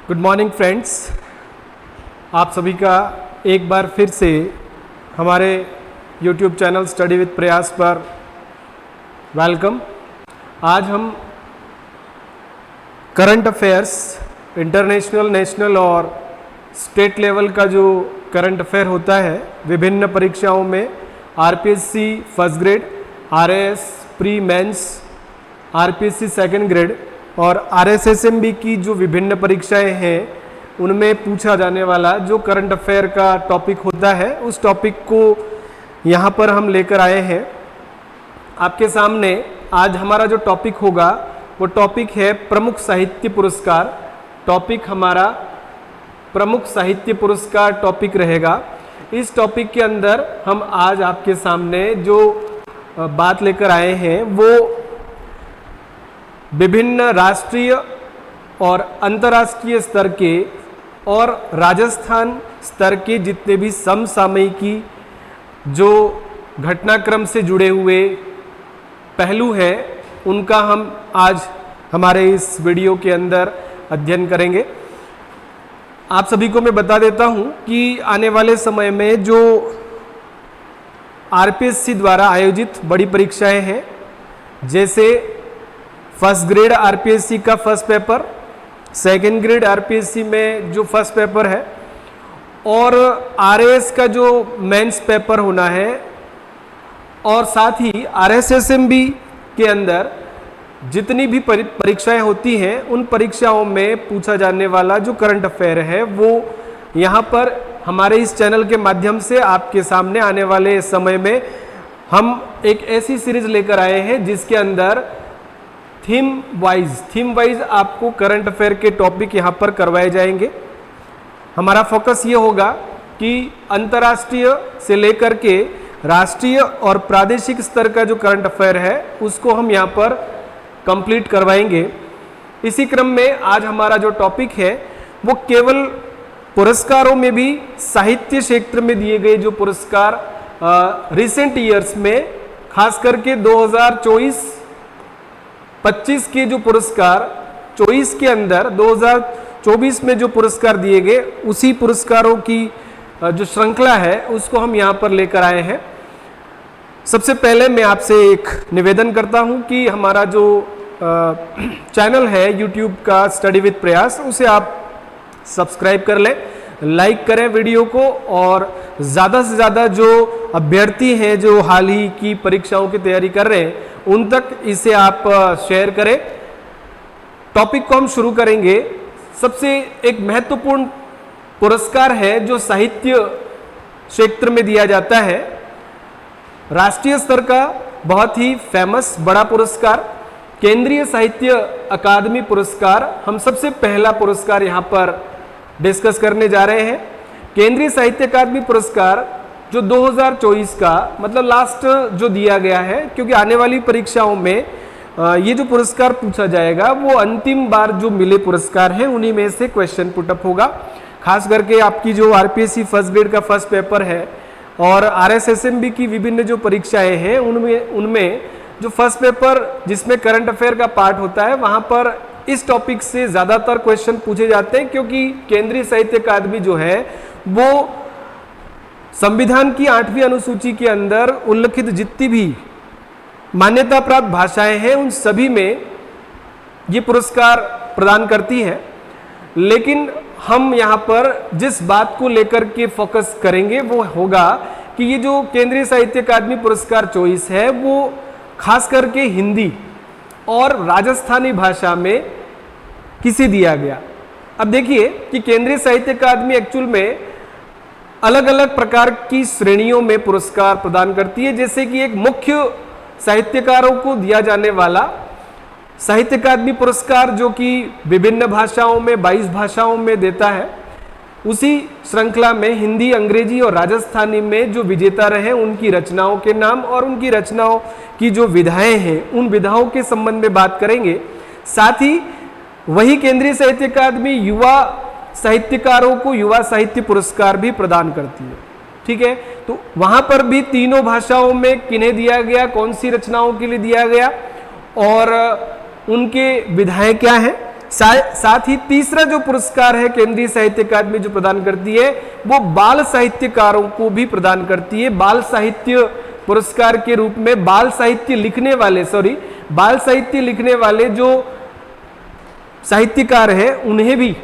Good morning friends, आप सभी का एक बार फिर से हमारे YouTube चैनल स्टडी विद प्रयास पर वेलकम। आज हम करंट अफेयर्स इंटरनेशनल, नेशनल और स्टेट लेवल का जो करंट अफेयर होता है विभिन्न परीक्षाओं में RPSC first grade, RAS pre mains, RPSC second grade और आरएसएसएमबी की जो विभिन्न परीक्षाएं हैं उनमें पूछा जाने वाला जो करंट अफेयर का टॉपिक होता है उस टॉपिक को यहाँ पर हम लेकर आए हैं आपके सामने। आज हमारा जो टॉपिक होगा वो टॉपिक है प्रमुख साहित्य पुरस्कार। टॉपिक हमारा प्रमुख साहित्य पुरस्कार टॉपिक रहेगा। इस टॉपिक के अंदर हम आज आपके सामने जो बात लेकर आए हैं वो विभिन्न राष्ट्रीय और अंतर्राष्ट्रीय स्तर के और राजस्थान स्तर के जितने भी समसामयिकी जो घटनाक्रम से जुड़े हुए पहलू हैं उनका हम आज हमारे इस वीडियो के अंदर अध्ययन करेंगे। आप सभी को मैं बता देता हूं कि आने वाले समय में जो आरपीएससी द्वारा आयोजित बड़ी परीक्षाएं हैं जैसे फर्स्ट ग्रेड आरपीएससी का first paper, second grade RPSC में जो फर्स्ट पेपर है और आरएएस का जो मेंस पेपर होना है और साथ ही आरएसएसएमबी के अंदर जितनी भी परीक्षाएं होती हैं उन परीक्षाओं में पूछा जाने वाला जो करंट अफेयर है वो यहाँ पर हमारे इस चैनल के माध्यम से आपके सामने आने वाले समय में हम एक ऐसी सीरीज लेकर आए हैं जिसके अंदर थीम वाइज आपको करंट अफेयर के टॉपिक यहाँ पर करवाए जाएंगे। हमारा फोकस ये होगा कि अंतर्राष्ट्रीय से लेकर के राष्ट्रीय और प्रादेशिक स्तर का जो करंट अफेयर है उसको हम यहाँ पर कंप्लीट करवाएंगे। इसी क्रम में आज हमारा जो टॉपिक है वो केवल पुरस्कारों में भी साहित्य क्षेत्र में दिए गए जो पुरस्कार रिसेंट ईयर्स में खास करके 2024-25 के जो पुरस्कार 24 के अंदर 2024 में जो पुरस्कार दिए गए उसी पुरस्कारों की जो श्रृंखला है उसको हम यहाँ पर लेकर आए हैं। सबसे पहले मैं आपसे एक निवेदन करता हूँ कि हमारा जो चैनल है YouTube का स्टडी विद प्रयास उसे आप सब्सक्राइब कर लें, लाइक करें वीडियो को और ज़्यादा से ज़्यादा जो अभ्यर्थी हैं जो हाल ही की परीक्षाओं की तैयारी कर रहे हैं उन तक इसे आप शेयर करें। टॉपिक को हम शुरू करेंगे। सबसे एक महत्वपूर्ण पुरस्कार है जो साहित्य क्षेत्र में दिया जाता है, राष्ट्रीय स्तर का बहुत ही फेमस बड़ा पुरस्कार केंद्रीय साहित्य अकादमी पुरस्कार। हम सबसे पहला पुरस्कार यहाँ पर डिस्कस करने जा रहे हैं। केंद्रीय साहित्य अकादमी पुरस्कार जो 2024 का मतलब लास्ट जो दिया गया है, क्योंकि आने वाली परीक्षाओं में ये जो पुरस्कार पूछा जाएगा वो अंतिम बार जो मिले पुरस्कार हैं उन्हीं में से क्वेश्चन पुटअप होगा। खास करके आपकी जो आरपीएससी फर्स्ट ग्रेड का फर्स्ट पेपर है और आरएसएसएमबी की विभिन्न जो परीक्षाएं हैं उनमें जो फर्स्ट पेपर जिसमें करंट अफेयर का पार्ट होता है वहां पर इस टॉपिक से ज़्यादातर क्वेश्चन पूछे जाते हैं, क्योंकि केंद्रीय साहित्य अकादमी जो है वो संविधान की 8वीं अनुसूची के अंदर उल्लिखित जितनी भी मान्यता प्राप्त भाषाएं हैं उन सभी में ये पुरस्कार प्रदान करती है। लेकिन हम यहाँ पर जिस बात को लेकर के फोकस करेंगे वो होगा कि ये जो केंद्रीय साहित्य अकादमी पुरस्कार चॉइस है वो खास करके हिंदी और राजस्थानी भाषा में किसे दिया गया। अब देखिए कि केंद्रीय साहित्य अकादमी एक्चुअल में अलग अलग प्रकार की श्रेणियों में पुरस्कार प्रदान करती है। जैसे कि एक मुख्य साहित्यकारों को दिया जाने वाला साहित्य अकादमी पुरस्कार जो कि विभिन्न भाषाओं में 22 भाषाओं में देता है, उसी श्रृंखला में हिंदी, अंग्रेजी और राजस्थानी में जो विजेता रहे उनकी रचनाओं के नाम और उनकी रचनाओं की जो विधाएं हैं उन विधाओं के संबंध में बात करेंगे। साथ ही वही केंद्रीय साहित्य अकादमी युवा साहित्यकारों को युवा साहित्य पुरस्कार भी प्रदान करती है। ठीक है, तो वहां पर भी तीनों भाषाओं में किन्हें दिया गया, कौन सी रचनाओं के लिए दिया गया और उनके विधाएं क्या हैं साथ ही तीसरा जो पुरस्कार है केंद्रीय साहित्य अकादमी जो प्रदान करती है वो बाल साहित्यकारों को भी प्रदान करती है। बाल साहित्य पुरस्कार के रूप में बाल साहित्य लिखने वाले जो साहित्यकार हैं उन्हें भी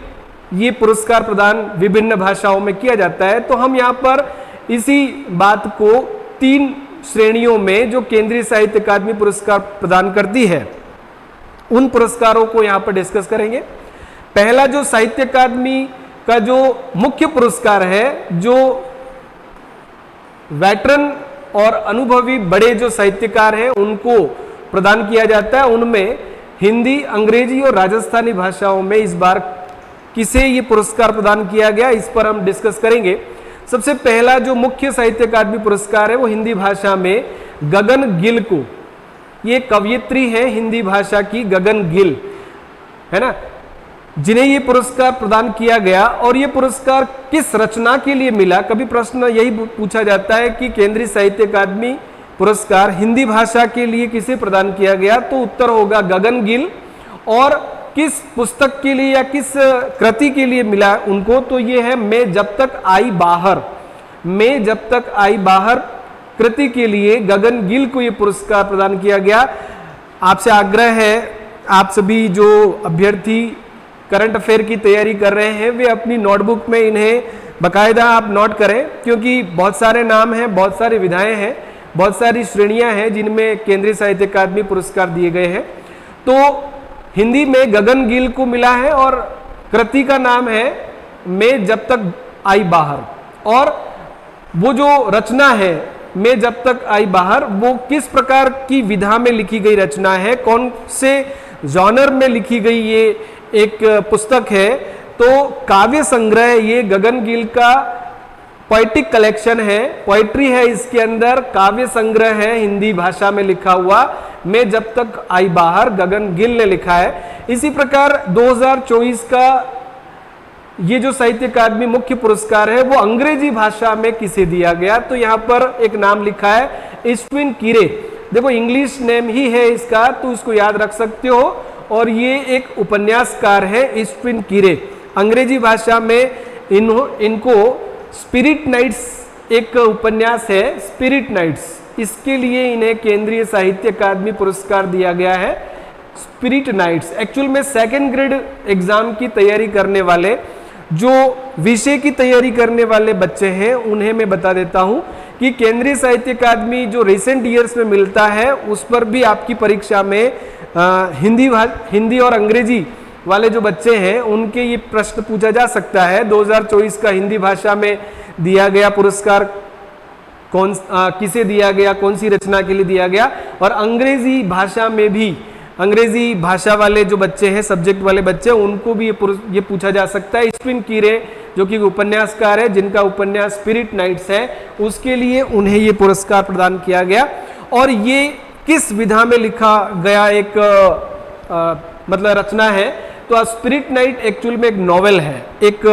ये पुरस्कार प्रदान विभिन्न भाषाओं में किया जाता है। तो हम यहाँ पर इसी बात को 3 श्रेणियों में जो केंद्रीय साहित्य अकादमी पुरस्कार प्रदान करती है उन पुरस्कारों को यहाँ पर डिस्कस करेंगे। पहला जो साहित्य अकादमी का जो मुख्य पुरस्कार है, जो वेटरन और अनुभवी बड़े जो साहित्यकार हैं उनको प्रदान किया जाता है, उनमें हिंदी, अंग्रेजी और राजस्थानी भाषाओं में इस बार किसे ये पुरस्कार प्रदान किया गया, इस पर हम डिस्कस करेंगे। सबसे पहला जो मुख्य साहित्य अकादमी पुरस्कार है वो हिंदी भाषा में गगन गिल को, ये कवयित्री है हिंदी भाषा की गगन गिल, है ना, जिन्हें ये पुरस्कार प्रदान किया गया। और ये पुरस्कार किस रचना के लिए मिला, कभी प्रश्न यही पूछा जाता है कि केंद्रीय साहित्य अकादमी पुरस्कार हिंदी भाषा के लिए किसे प्रदान किया गया, तो उत्तर होगा गगन गिल। और किस पुस्तक के लिए या किस कृति के लिए मिला उनको, तो ये है मैं जब तक आई बाहर, मैं जब तक आई बाहर कृति के लिए गगन गिल को ये पुरस्कार प्रदान किया गया। आपसे आग्रह है, आप सभी जो अभ्यर्थी करंट अफेयर की तैयारी कर रहे हैं वे अपनी नोटबुक में इन्हें बाकायदा आप नोट करें, क्योंकि बहुत सारे नाम हैं, बहुत सारी विधाएं हैं, बहुत सारी श्रेणियां हैं जिनमें केंद्रीय साहित्य अकादमी पुरस्कार दिए गए हैं। तो हिंदी में गगन गिल को मिला है और कृति का नाम है मैं जब तक आई बाहर। और वो जो रचना है मैं जब तक आई बाहर, वो किस प्रकार की विधा में लिखी गई रचना है, कौन से जॉनर में लिखी गई ये एक पुस्तक है, तो काव्य संग्रह, ये गगन गिल का पोएटिक कलेक्शन है, पोएट्री है इसके अंदर, काव्य संग्रह है हिंदी भाषा में लिखा हुआ मैं जब तक आई बाहर, गगन गिल ने लिखा है। इसी प्रकार 2024 का ये जो साहित्य अकादमी मुख्य पुरस्कार है वो अंग्रेजी भाषा में किसे दिया गया, तो यहाँ पर एक नाम लिखा है स्टीफन कीरे। देखो इंग्लिश नेम ही है इसका, तो उसको याद रख सकते हो। और ये एक उपन्यासकार है स्टीफन कीरे। अंग्रेजी भाषा में इनको स्पिरिट नाइट्स एक उपन्यास है, स्पिरिट नाइट्स, इसके लिए इन्हें केंद्रीय साहित्य अकादमी पुरस्कार दिया गया है। स्पिरिट नाइट्स एक्चुअल में 2nd ग्रेड एग्जाम की तैयारी करने वाले, जो विषय की तैयारी करने वाले बच्चे हैं उन्हें मैं बता देता हूं कि केंद्रीय साहित्य अकादमी जो रिसेंट ईयर्स में मिलता है उस पर भी आपकी परीक्षा में हिंदी और अंग्रेजी वाले जो बच्चे हैं उनके ये प्रश्न पूछा जा सकता है। 2024 का हिंदी भाषा में दिया गया पुरस्कार किसे दिया गया, कौन सी रचना के लिए दिया गया। और अंग्रेजी भाषा में भी, अंग्रेजी भाषा वाले जो बच्चे हैं, सब्जेक्ट वाले बच्चे, उनको भी ये पूछा जा सकता है। स्टीफन कीरे जो कि उपन्यासकार है, जिनका उपन्यास स्पिरिट नाइट्स है, उसके लिए उन्हें ये पुरस्कार प्रदान किया गया। और ये किस विधा में लिखा गया एक मतलब रचना है, तो स्पिरिट नाइट एक्चुअल में एक नॉवेल है, एक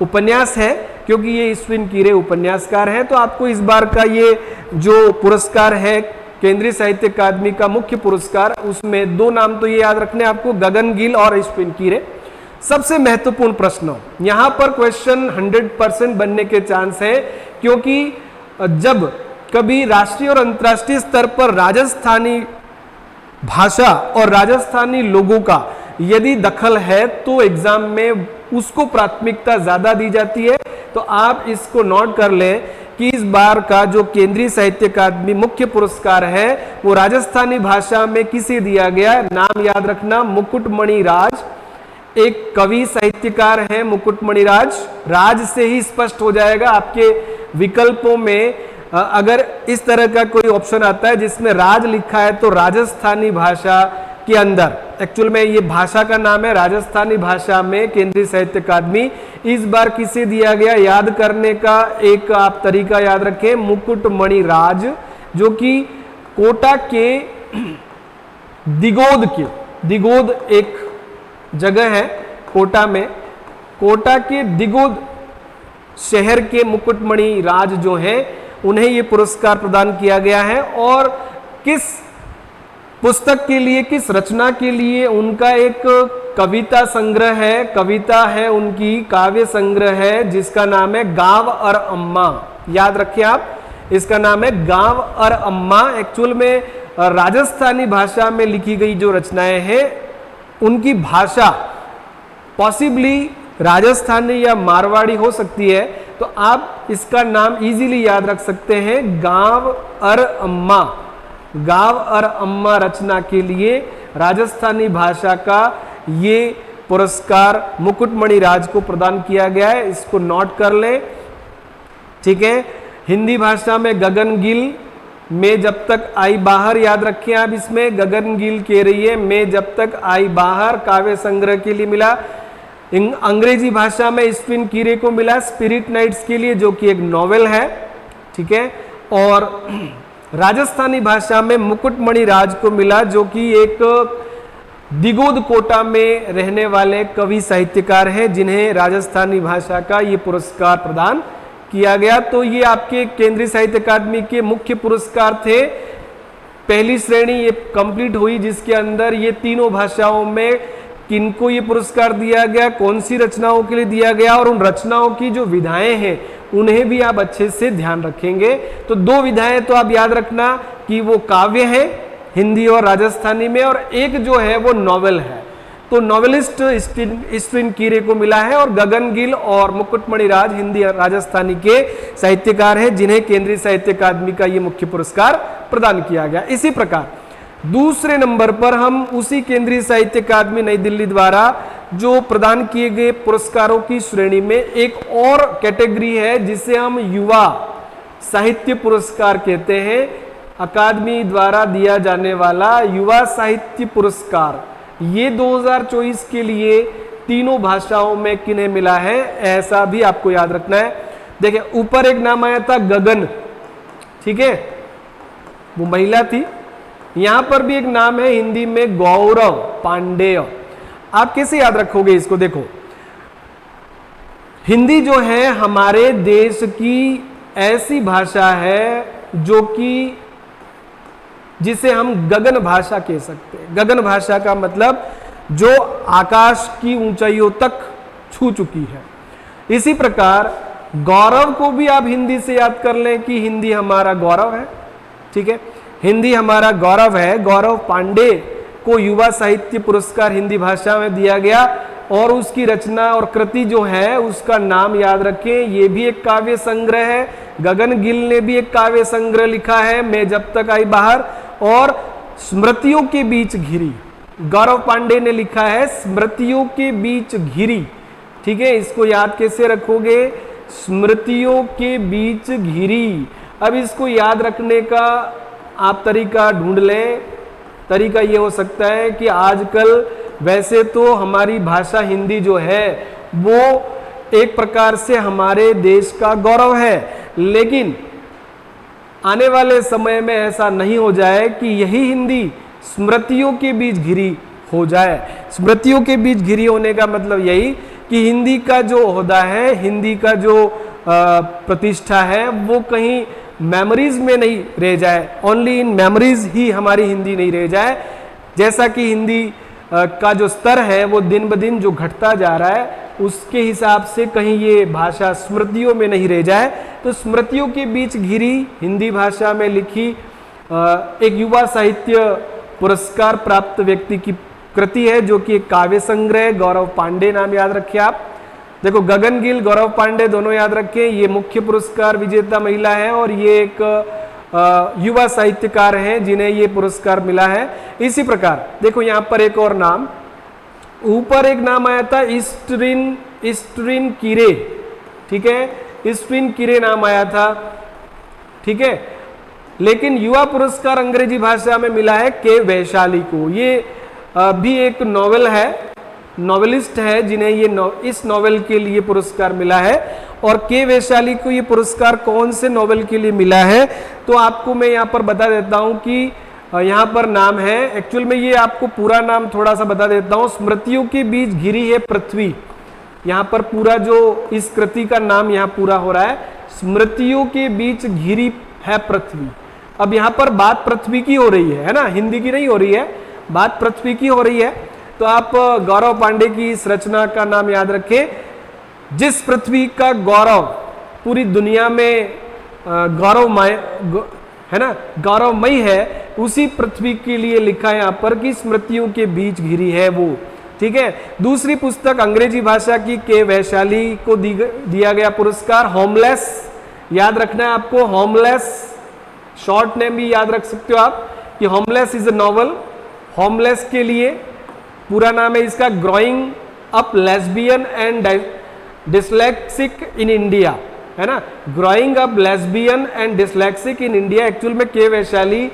उपन्यास है, क्योंकि ये स्टीफन कीरे उपन्यासकार हैं। तो आपको इस बार का ये जो पुरस्कार है केंद्रीय साहित्य अकादमी का मुख्य पुरस्कार, उसमें 2 नाम तो ये याद रखने आपको, गगन गिल और स्टीफन कीरे। सबसे महत्वपूर्ण प्रश्न यहां पर क्वेश्चन 100% बनने के चांस है, क्योंकि जब कभी राष्ट्रीय और अंतर्राष्ट्रीय स्तर पर राजस्थानी भाषा और राजस्थानी लोगों का यदि दखल है तो एग्जाम में उसको प्राथमिकता ज्यादा दी जाती है। तो आप इसको नोट कर लें कि इस बार का जो केंद्रीय साहित्य अकादमी मुख्य पुरस्कार है वो राजस्थानी भाषा में किसे दिया गया, नाम याद रखना, मुकुटमणि राज, एक कवि साहित्यकार हैं मुकुटमणि राज। राज से ही स्पष्ट हो जाएगा, आपके विकल्पों में अगर इस तरह का कोई ऑप्शन आता है जिसमें राज लिखा है तो राजस्थानी भाषा के अंदर, एक्चुअल में ये भाषा का नाम है, राजस्थानी भाषा में केंद्रीय साहित्य अकादमी इस बार किसे दिया गया, याद करने का एक आप तरीका याद रखें, मुकुटमणि राज, जो कि कोटा के दिगोद एक जगह है कोटा में, कोटा के दिगोद शहर के मुकुटमणि राज जो हैं उन्हें ये पुरस्कार प्रदान किया गया है। और किस पुस्तक के लिए, किस रचना के लिए उनका एक कविता संग्रह है, कविता है उनकी, काव्य संग्रह है जिसका नाम है गाँव और अम्मा। याद रखिए आप, इसका नाम है गाँव और अम्मा। एक्चुअल में राजस्थानी भाषा में लिखी गई जो रचनाएं हैं उनकी भाषा पॉसिबली राजस्थानी या मारवाड़ी हो सकती है, तो आप इसका नाम इजीली याद रख सकते हैं गाँव और अम्मा। गाँव और अम्मा रचना के लिए राजस्थानी भाषा का ये पुरस्कार मुकुटमणि राज को प्रदान किया गया है, इसको नोट कर लें, ठीक है। हिंदी भाषा में गगन गिल, मैं जब तक आई बाहर, याद रखें आप, इसमें गगन गिल कह रही है मैं जब तक आई बाहर, काव्य संग्रह के लिए मिला। अंग्रेजी भाषा में स्पिन कीरे को मिला स्पिरिट नाइट्स के लिए, जो कि एक नॉवेल है, ठीक है। और राजस्थानी भाषा में मुकुटमणि राज को मिला, जो कि एक दिगोद कोटा में रहने वाले कवि साहित्यकार हैं जिन्हें राजस्थानी भाषा का ये पुरस्कार प्रदान किया गया। तो ये आपके केंद्रीय साहित्य अकादमी के मुख्य पुरस्कार थे। पहली श्रेणी ये कंप्लीट हुई जिसके अंदर ये तीनों भाषाओं में किनको ये पुरस्कार दिया गया, कौन सी रचनाओं के लिए दिया गया, और उन रचनाओं की जो विधाएं हैं उन्हें भी आप अच्छे से ध्यान रखेंगे। तो दो विधाएं तो आप याद रखना कि वो काव्य है हिंदी और राजस्थानी में, और एक जो है वो नॉवेल है। तो नॉवेलिस्ट स्पिन कीरे को मिला है, और गगन गिल और मुकुटमणि राज हिंदी और राजस्थानी के साहित्यकार हैं जिन्हें केंद्रीय साहित्य अकादमी का ये मुख्य पुरस्कार प्रदान किया गया। इसी प्रकार दूसरे नंबर पर हम उसी केंद्रीय साहित्य अकादमी नई दिल्ली द्वारा जो प्रदान किए गए पुरस्कारों की श्रेणी में एक और कैटेगरी है जिसे हम युवा साहित्य पुरस्कार कहते हैं। अकादमी द्वारा दिया जाने वाला युवा साहित्य पुरस्कार, ये 2024 के लिए तीनों भाषाओं में किन्हें मिला है, ऐसा भी आपको याद रखना है। देखिए ऊपर एक नाम आया था गगन, ठीक है, वो महिला थी। यहां पर भी एक नाम है हिंदी में गौरव पांडेय। आप कैसे याद रखोगे इसको? देखो हिंदी जो है हमारे देश की ऐसी भाषा है जो कि जिसे हम गगन भाषा कह सकते हैं। गगन भाषा का मतलब जो आकाश की ऊंचाइयों तक छू चुकी है। इसी प्रकार गौरव को भी आप हिंदी से याद कर लें कि हिंदी हमारा गौरव है, ठीक है, हिंदी हमारा गौरव है। गौरव पांडे को युवा साहित्य पुरस्कार हिंदी भाषा में दिया गया, और उसकी रचना और कृति जो है उसका नाम याद रखें, ये भी एक काव्य संग्रह है। गगन गिल ने भी एक काव्य संग्रह लिखा है, मैं जब तक आई बाहर, और स्मृतियों के बीच घिरी, गौरव पांडे ने लिखा है स्मृतियों के बीच घिरी, ठीक है। इसको याद कैसे रखोगे? स्मृतियों के बीच घिरी। अब इसको याद रखने का आप तरीका ढूंढ लें। तरीका ये हो सकता है कि आजकल वैसे तो हमारी भाषा हिंदी जो है वो एक प्रकार से हमारे देश का गौरव है, लेकिन आने वाले समय में ऐसा नहीं हो जाए कि यही हिंदी स्मृतियों के बीच घिरी हो जाए। स्मृतियों के बीच घिरी होने का मतलब यही कि हिंदी का जो ओहदा है, हिंदी का जो प्रतिष्ठा है, वो कहीं मेमोरीज में नहीं रह जाए, ओनली इन मेमोरीज ही हमारी हिंदी नहीं रह जाए। जैसा कि हिंदी का जो स्तर है वो दिन ब दिन जो घटता जा रहा है, उसके हिसाब से कहीं ये भाषा स्मृतियों में नहीं रह जाए। तो स्मृतियों के बीच घिरी हिंदी भाषा में लिखी एक युवा साहित्य पुरस्कार प्राप्त व्यक्ति की कृति है, जो कि एक काव्य संग्रह। गौरव पांडे नाम याद रखिए आप। देखो गगन गिल, गौरव पांडे दोनों याद रखें, ये मुख्य पुरस्कार विजेता महिला है, और ये एक युवा साहित्यकार हैं जिन्हें ये पुरस्कार मिला है। इसी प्रकार देखो यहाँ पर एक और नाम, ऊपर एक नाम आया था स्ट्रिन कीरे, ठीक है, स्ट्रिन कीरे नाम आया था, ठीक है। लेकिन युवा पुरस्कार अंग्रेजी भाषा में मिला है के वैशाली को। ये भी एक नॉवेल है, नॉवेलिस्ट है जिन्हें ये इस नॉवेल के लिए पुरस्कार मिला है। और के वैशाली को ये पुरस्कार कौन से नॉवेल के लिए मिला है, तो आपको मैं यहाँ पर बता देता हूँ कि यहाँ पर नाम है, एक्चुअल में ये आपको पूरा नाम थोड़ा सा बता देता हूँ। स्मृतियों के बीच घिरी है पृथ्वी, यहाँ पर पूरा जो इस कृति का नाम यहाँ पूरा हो रहा है, स्मृतियों के बीच घिरी है पृथ्वी। अब यहाँ पर बात पृथ्वी की हो रही है ना, हिंदी की नहीं हो रही है, बात पृथ्वी की हो रही है। तो आप गौरव पांडे की इस रचना का नाम याद रखें, जिस पृथ्वी का गौरव पूरी दुनिया में गौरवमय है ना, गौरवमयी है, उसी पृथ्वी के लिए लिखा है यहां पर कि स्मृतियों के बीच घिरी है वो। ठीक है। दूसरी पुस्तक अंग्रेजी भाषा की के वैशाली को दिया गया पुरस्कार होमलेस, याद रखना है आपको, होमलेस शॉर्ट नेम भी याद रख सकते हो आप कि homeless is a novel. Homeless के लिए पूरा नाम है इसका growing up lesbian and dyslexic in India, है ना, growing up lesbian and dyslexic in India. Actual में के वैशाली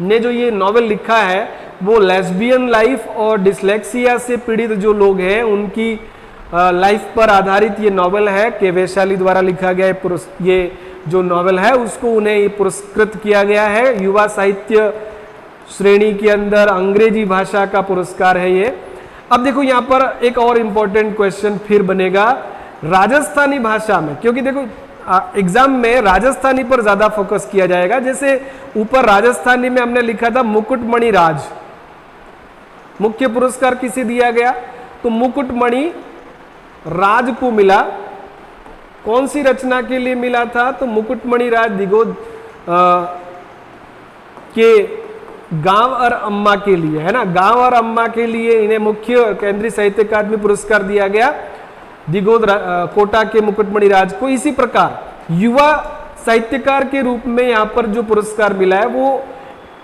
ने जो ये नॉवेल लिखा है वो लेस्बियन लाइफ और डिसलेक्सिया से पीड़ित जो लोग हैं उनकी लाइफ पर आधारित ये नॉवेल है। के वैशाली द्वारा लिखा गया ये जो नॉवेल है उसको उन्हें ये पुरस्कृत किया गया है। युवा साहित्य श्रेणी के अंदर अंग्रेजी भाषा का पुरस्कार है ये। अब देखो यहाँ पर एक और इंपॉर्टेंट क्वेश्चन फिर बनेगा राजस्थानी भाषा में, क्योंकि देखो एग्जाम में राजस्थानी पर ज्यादा फोकस किया जाएगा। जैसे ऊपर राजस्थानी में हमने लिखा था मुकुटमणि राज, मुख्य पुरस्कार किसे दिया गया, तो मुकुटमणि राज को मिला। कौन सी रचना के लिए मिला था, तो मुकुटमणि राज दिगोद के गांव और अम्मा के लिए, है ना, गांव और अम्मा के लिए इन्हें मुख्य केंद्रीय साहित्य अकादमी पुरस्कार दिया गया दिगोद कोटा के मुकुटमणि राज को। इसी प्रकार युवा साहित्यकार के रूप में यहाँ पर जो पुरस्कार मिला है वो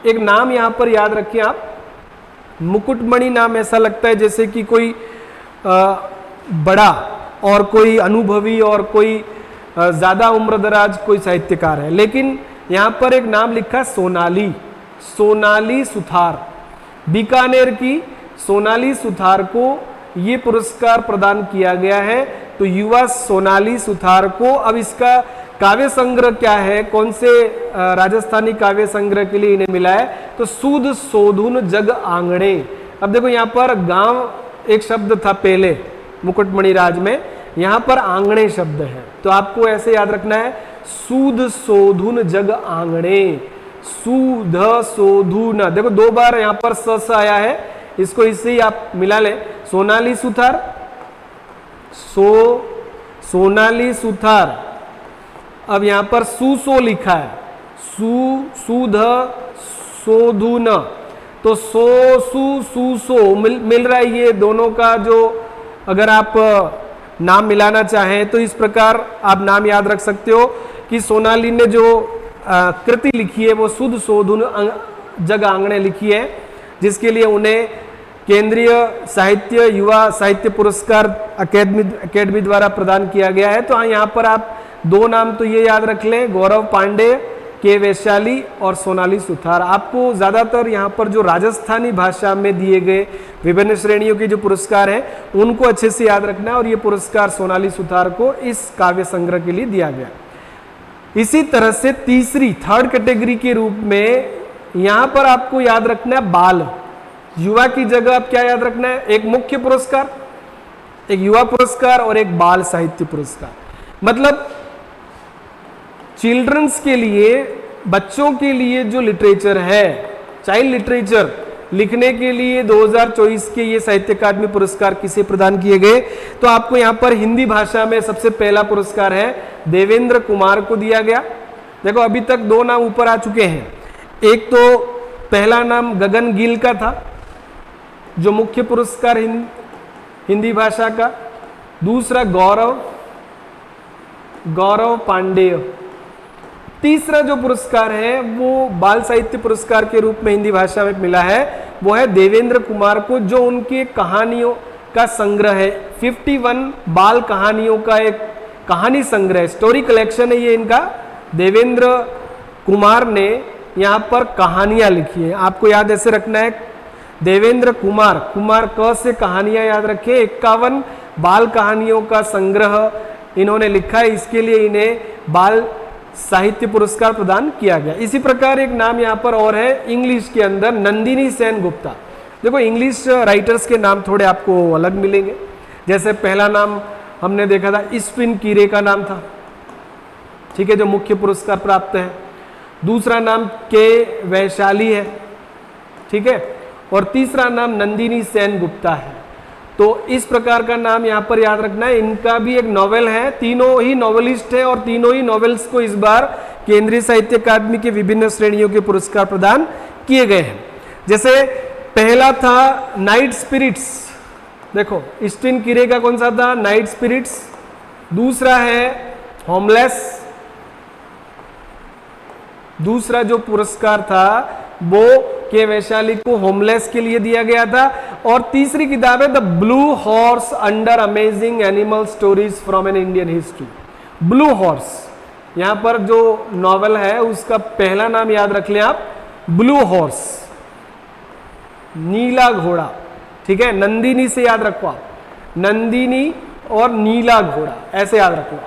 एक नाम यहाँ पर याद रखिए आप, मुकुटमणि नाम ऐसा लगता है जैसे कि कोई बड़ा और कोई अनुभवी और कोई ज्यादा उम्रदराज कोई साहित्यकार है, लेकिन यहाँ पर एक नाम लिखा सोनाली, सोनाली सुथार, बीकानेर की सोनाली सुथार को ये पुरस्कार प्रदान किया गया है। तो युवा सोनाली सुथार को, अब इसका काव्य संग्रह क्या है, कौन से राजस्थानी काव्य संग्रह के लिए इन्हें मिला है, तो सूद सोधुन जग आंगणे। अब देखो यहाँ पर गांव एक शब्द था पहले मुकुटमणि राज में, यहाँ पर आंगणे शब्द है, तो आपको ऐसे याद रखना है सूद सोधुन जग आंगणे, सूध सोधुन। देखो दो बार यहाँ पर स आया है, इसको इससे ही आप मिला ले, सोनाली सुथार, सोनाली सुथार। अब यहां पर सुसो लिखा है, सुध सोधुन, तो सुसो मिल रहा है। ये दोनों का जो अगर आप नाम मिलाना चाहें तो इस प्रकार आप नाम याद रख सकते हो कि सोनाली ने जो कृति लिखी है वो सुध सोधुन जग आंगणे लिखी है, जिसके लिए उन्हें केंद्रीय साहित्य युवा साहित्य पुरस्कार अकेडमी द्वारा प्रदान किया गया है। तो हाँ, यहाँ पर आप दो नाम तो ये याद रख लें, गौरव पांडे, के वैशाली और सोनाली सुथार। आपको ज्यादातर यहाँ पर जो राजस्थानी भाषा में दिए गए विभिन्न श्रेणियों के जो पुरस्कार हैं उनको अच्छे से याद रखना है, और ये पुरस्कार सोनाली सुथार को इस काव्य संग्रह के लिए दिया गया। इसी तरह से तीसरी थर्ड कैटेगरी के रूप में यहाँ पर आपको याद रखना है बाल, युवा की जगह आप क्या याद रखना है, एक मुख्य पुरस्कार, एक युवा पुरस्कार और एक बाल साहित्य पुरस्कार। मतलब चिल्ड्रंस के लिए, बच्चों के लिए जो लिटरेचर है, चाइल्ड लिटरेचर लिखने के लिए 2024 के ये साहित्य अकादमी पुरस्कार किसे प्रदान किए गए, तो आपको यहाँ पर हिंदी भाषा में सबसे पहला पुरस्कार है देवेंद्र कुमार को दिया गया। देखो अभी तक दो नाम ऊपर आ चुके हैं, एक तो पहला नाम गगन गिल का था जो मुख्य पुरस्कार हिंदी भाषा का, दूसरा गौरव पांडेय। तीसरा जो पुरस्कार है वो बाल साहित्य पुरस्कार के रूप में हिंदी भाषा में मिला है, वो है देवेंद्र कुमार को, जो उनके कहानियों का संग्रह है, 51 बाल कहानियों का एक कहानी संग्रह, स्टोरी कलेक्शन है ये इनका। देवेंद्र कुमार ने यहाँ पर कहानियां लिखी है, आपको याद ऐसे रखना है, देवेंद्र कुमार, कुमार क से कहानियां याद रखें। 51 बाल कहानियों का संग्रह इन्होंने लिखा है, इसके लिए इन्हें बाल साहित्य पुरस्कार प्रदान किया गया। इसी प्रकार एक नाम यहाँ पर और है इंग्लिश के अंदर, नंदिनी सेन गुप्ता। देखो इंग्लिश राइटर्स के नाम थोड़े आपको अलग मिलेंगे, जैसे पहला नाम हमने देखा था इस्विन कीरे का नाम था, ठीक है, जो मुख्य पुरस्कार प्राप्त है। दूसरा नाम के वैशाली है, ठीक है, और तीसरा नाम नंदिनी सेन गुप्ता है। तो इस प्रकार का नाम यहाँ पर याद रखना है। इनका भी एक नॉवेल है, तीनों ही नॉवेलिस्ट है और तीनों ही नॉवेल्स को इस बार केंद्रीय साहित्य अकादमी के विभिन्न श्रेणियों के पुरस्कार प्रदान किए गए हैं। जैसे पहला था नाइट स्पिरिट्स, देखो स्टीन किरे का कौन सा था, नाइट स्पिरिट्स। दूसरा है होमलेस, दूसरा जो पुरस्कार था वो के वैशाली को होमलेस के लिए दिया गया था। और तीसरी किताब है the blue horse under amazing animal stories from an Indian history. Blue horse यहां पर जो नॉवेल है उसका पहला नाम याद रख लें आप, ब्लू हॉर्स, नीला घोड़ा, ठीक है। नंदिनी से याद रखो आप, नंदिनी और नीला घोड़ा ऐसे याद रखो,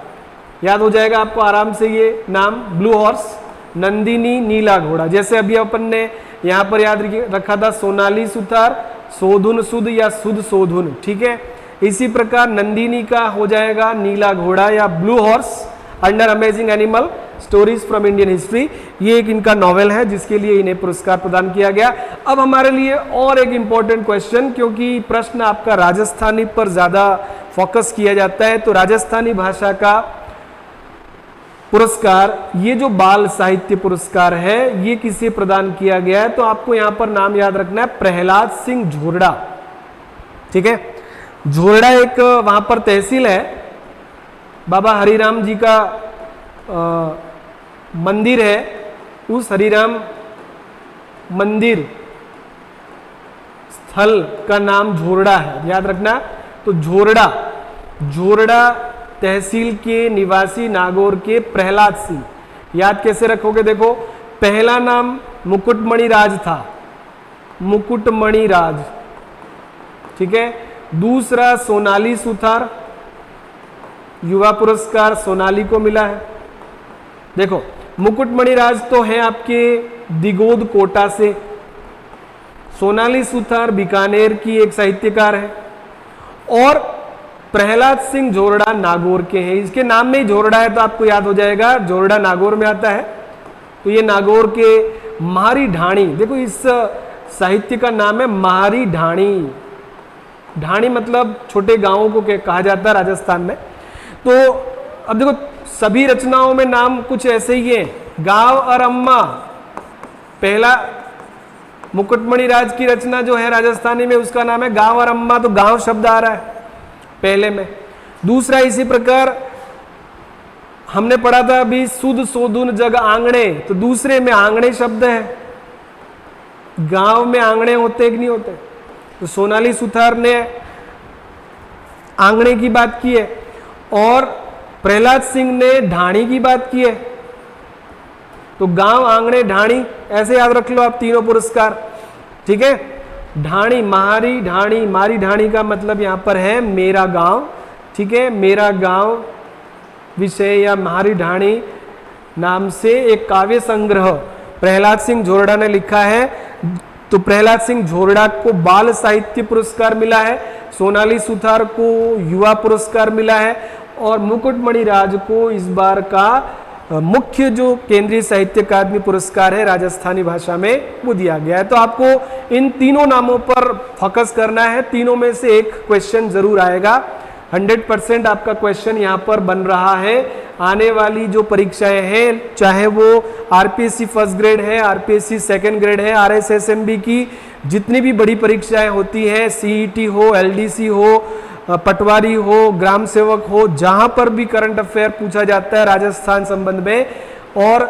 याद हो जाएगा आपको आराम से ये नाम, ब्लू हॉर्स, नंदिनी, नीला घोड़ा। जैसे अभी अपन ने यहां पर याद रखा था सोनाली सुथार, सोधुन सुध या सुध सोधुन, ठीक है। इसी प्रकार नंदिनी का हो जाएगा नीला घोड़ा या blue horse under amazing animal stories from Indian history. ये एक इनका नॉवेल है जिसके लिए इन्हें पुरस्कार प्रदान किया गया। अब हमारे लिए और एक इंपॉर्टेंट क्वेश्चन, क्योंकि प्रश्न आपका राजस्थानी पर ज्यादा फोकस किया जाता है, तो राजस्थानी भाषा का पुरस्कार, ये जो बाल साहित्य पुरस्कार है ये किसे प्रदान किया गया है, तो आपको यहां पर नाम याद रखना है प्रहलाद सिंह झोरडा, ठीक है। झोरडा एक वहां पर तहसील है, बाबा हरिराम जी का मंदिर है, उस हरिराम मंदिर स्थल का नाम झोरडा है, याद रखना। तो झोरडा, झोरडा तहसील के निवासी नागौर के प्रहलाद सिंह, याद कैसे रखोगे, देखो पहला नाम मुकुटमणि राज था, मुकुटमणि राज, ठीक है। दूसरा सोनाली सुथार, युवा पुरस्कार सोनाली को मिला है। देखो मुकुटमणि राज तो है आपके दिगोद कोटा से, सोनाली सुथार बीकानेर की एक साहित्यकार है, और प्रहलाद सिंह झोरडा नागौर के हैं। इसके नाम में ही झोरडा है तो आपको याद हो जाएगा, झोरडा नागौर में आता है। तो ये नागौर के महारी ढाणी, देखो इस साहित्य का नाम है महारी ढाणी, ढाणी मतलब छोटे गांवों को कहा जाता है राजस्थान में। तो अब देखो सभी रचनाओं में नाम कुछ ऐसे ही है, गांव और अम्मा। पहला मुकुटमणि राज की रचना जो है राजस्थानी में उसका नाम है गांव और अम्मा, तो गांव शब्द आ रहा है पहले में। दूसरा इसी प्रकार हमने पढ़ा था अभी सुध सोधुन जग आंगणे, तो दूसरे में आंगणे शब्द है। गांव में आंगणे होते कि नहीं होते, तो सोनाली सुथार ने आंगणे की बात की है और प्रहलाद सिंह ने ढाणी की बात की है। तो गांव, आंगणे, ढाणी ऐसे याद रख लो आप तीनों पुरस्कार, ठीक है। ढाणी, महारी ढाणी, मारी ढाणी का मतलब यहां पर है मेरा गांव, ठीक है। मेरा गांव विषय या महारी ढाणी नाम से एक काव्य संग्रह प्रहलाद सिंह झोरडा ने लिखा है। तो प्रहलाद सिंह झोरडा को बाल साहित्य पुरस्कार मिला है, सोनाली सुथार को युवा पुरस्कार मिला है और मुकुटमणि राज को इस बार का मुख्य जो केंद्रीय साहित्य अकादमी पुरस्कार है राजस्थानी भाषा में वो दिया गया है। तो आपको इन तीनों नामों पर फोकस करना है, तीनों में से एक क्वेश्चन जरूर आएगा। 100% आपका क्वेश्चन यहाँ पर बन रहा है। आने वाली जो परीक्षाएं हैं, चाहे वो आरपीएससी फर्स्ट ग्रेड है, आरपीएससी सेकंड ग्रेड है, आरएसएसएमबी की जितनी भी बड़ी परीक्षाएं होती हैं, सीईटी हो, एलडीसी हो, पटवारी हो, ग्राम सेवक हो, जहां पर भी करंट अफेयर पूछा जाता है राजस्थान संबंध में और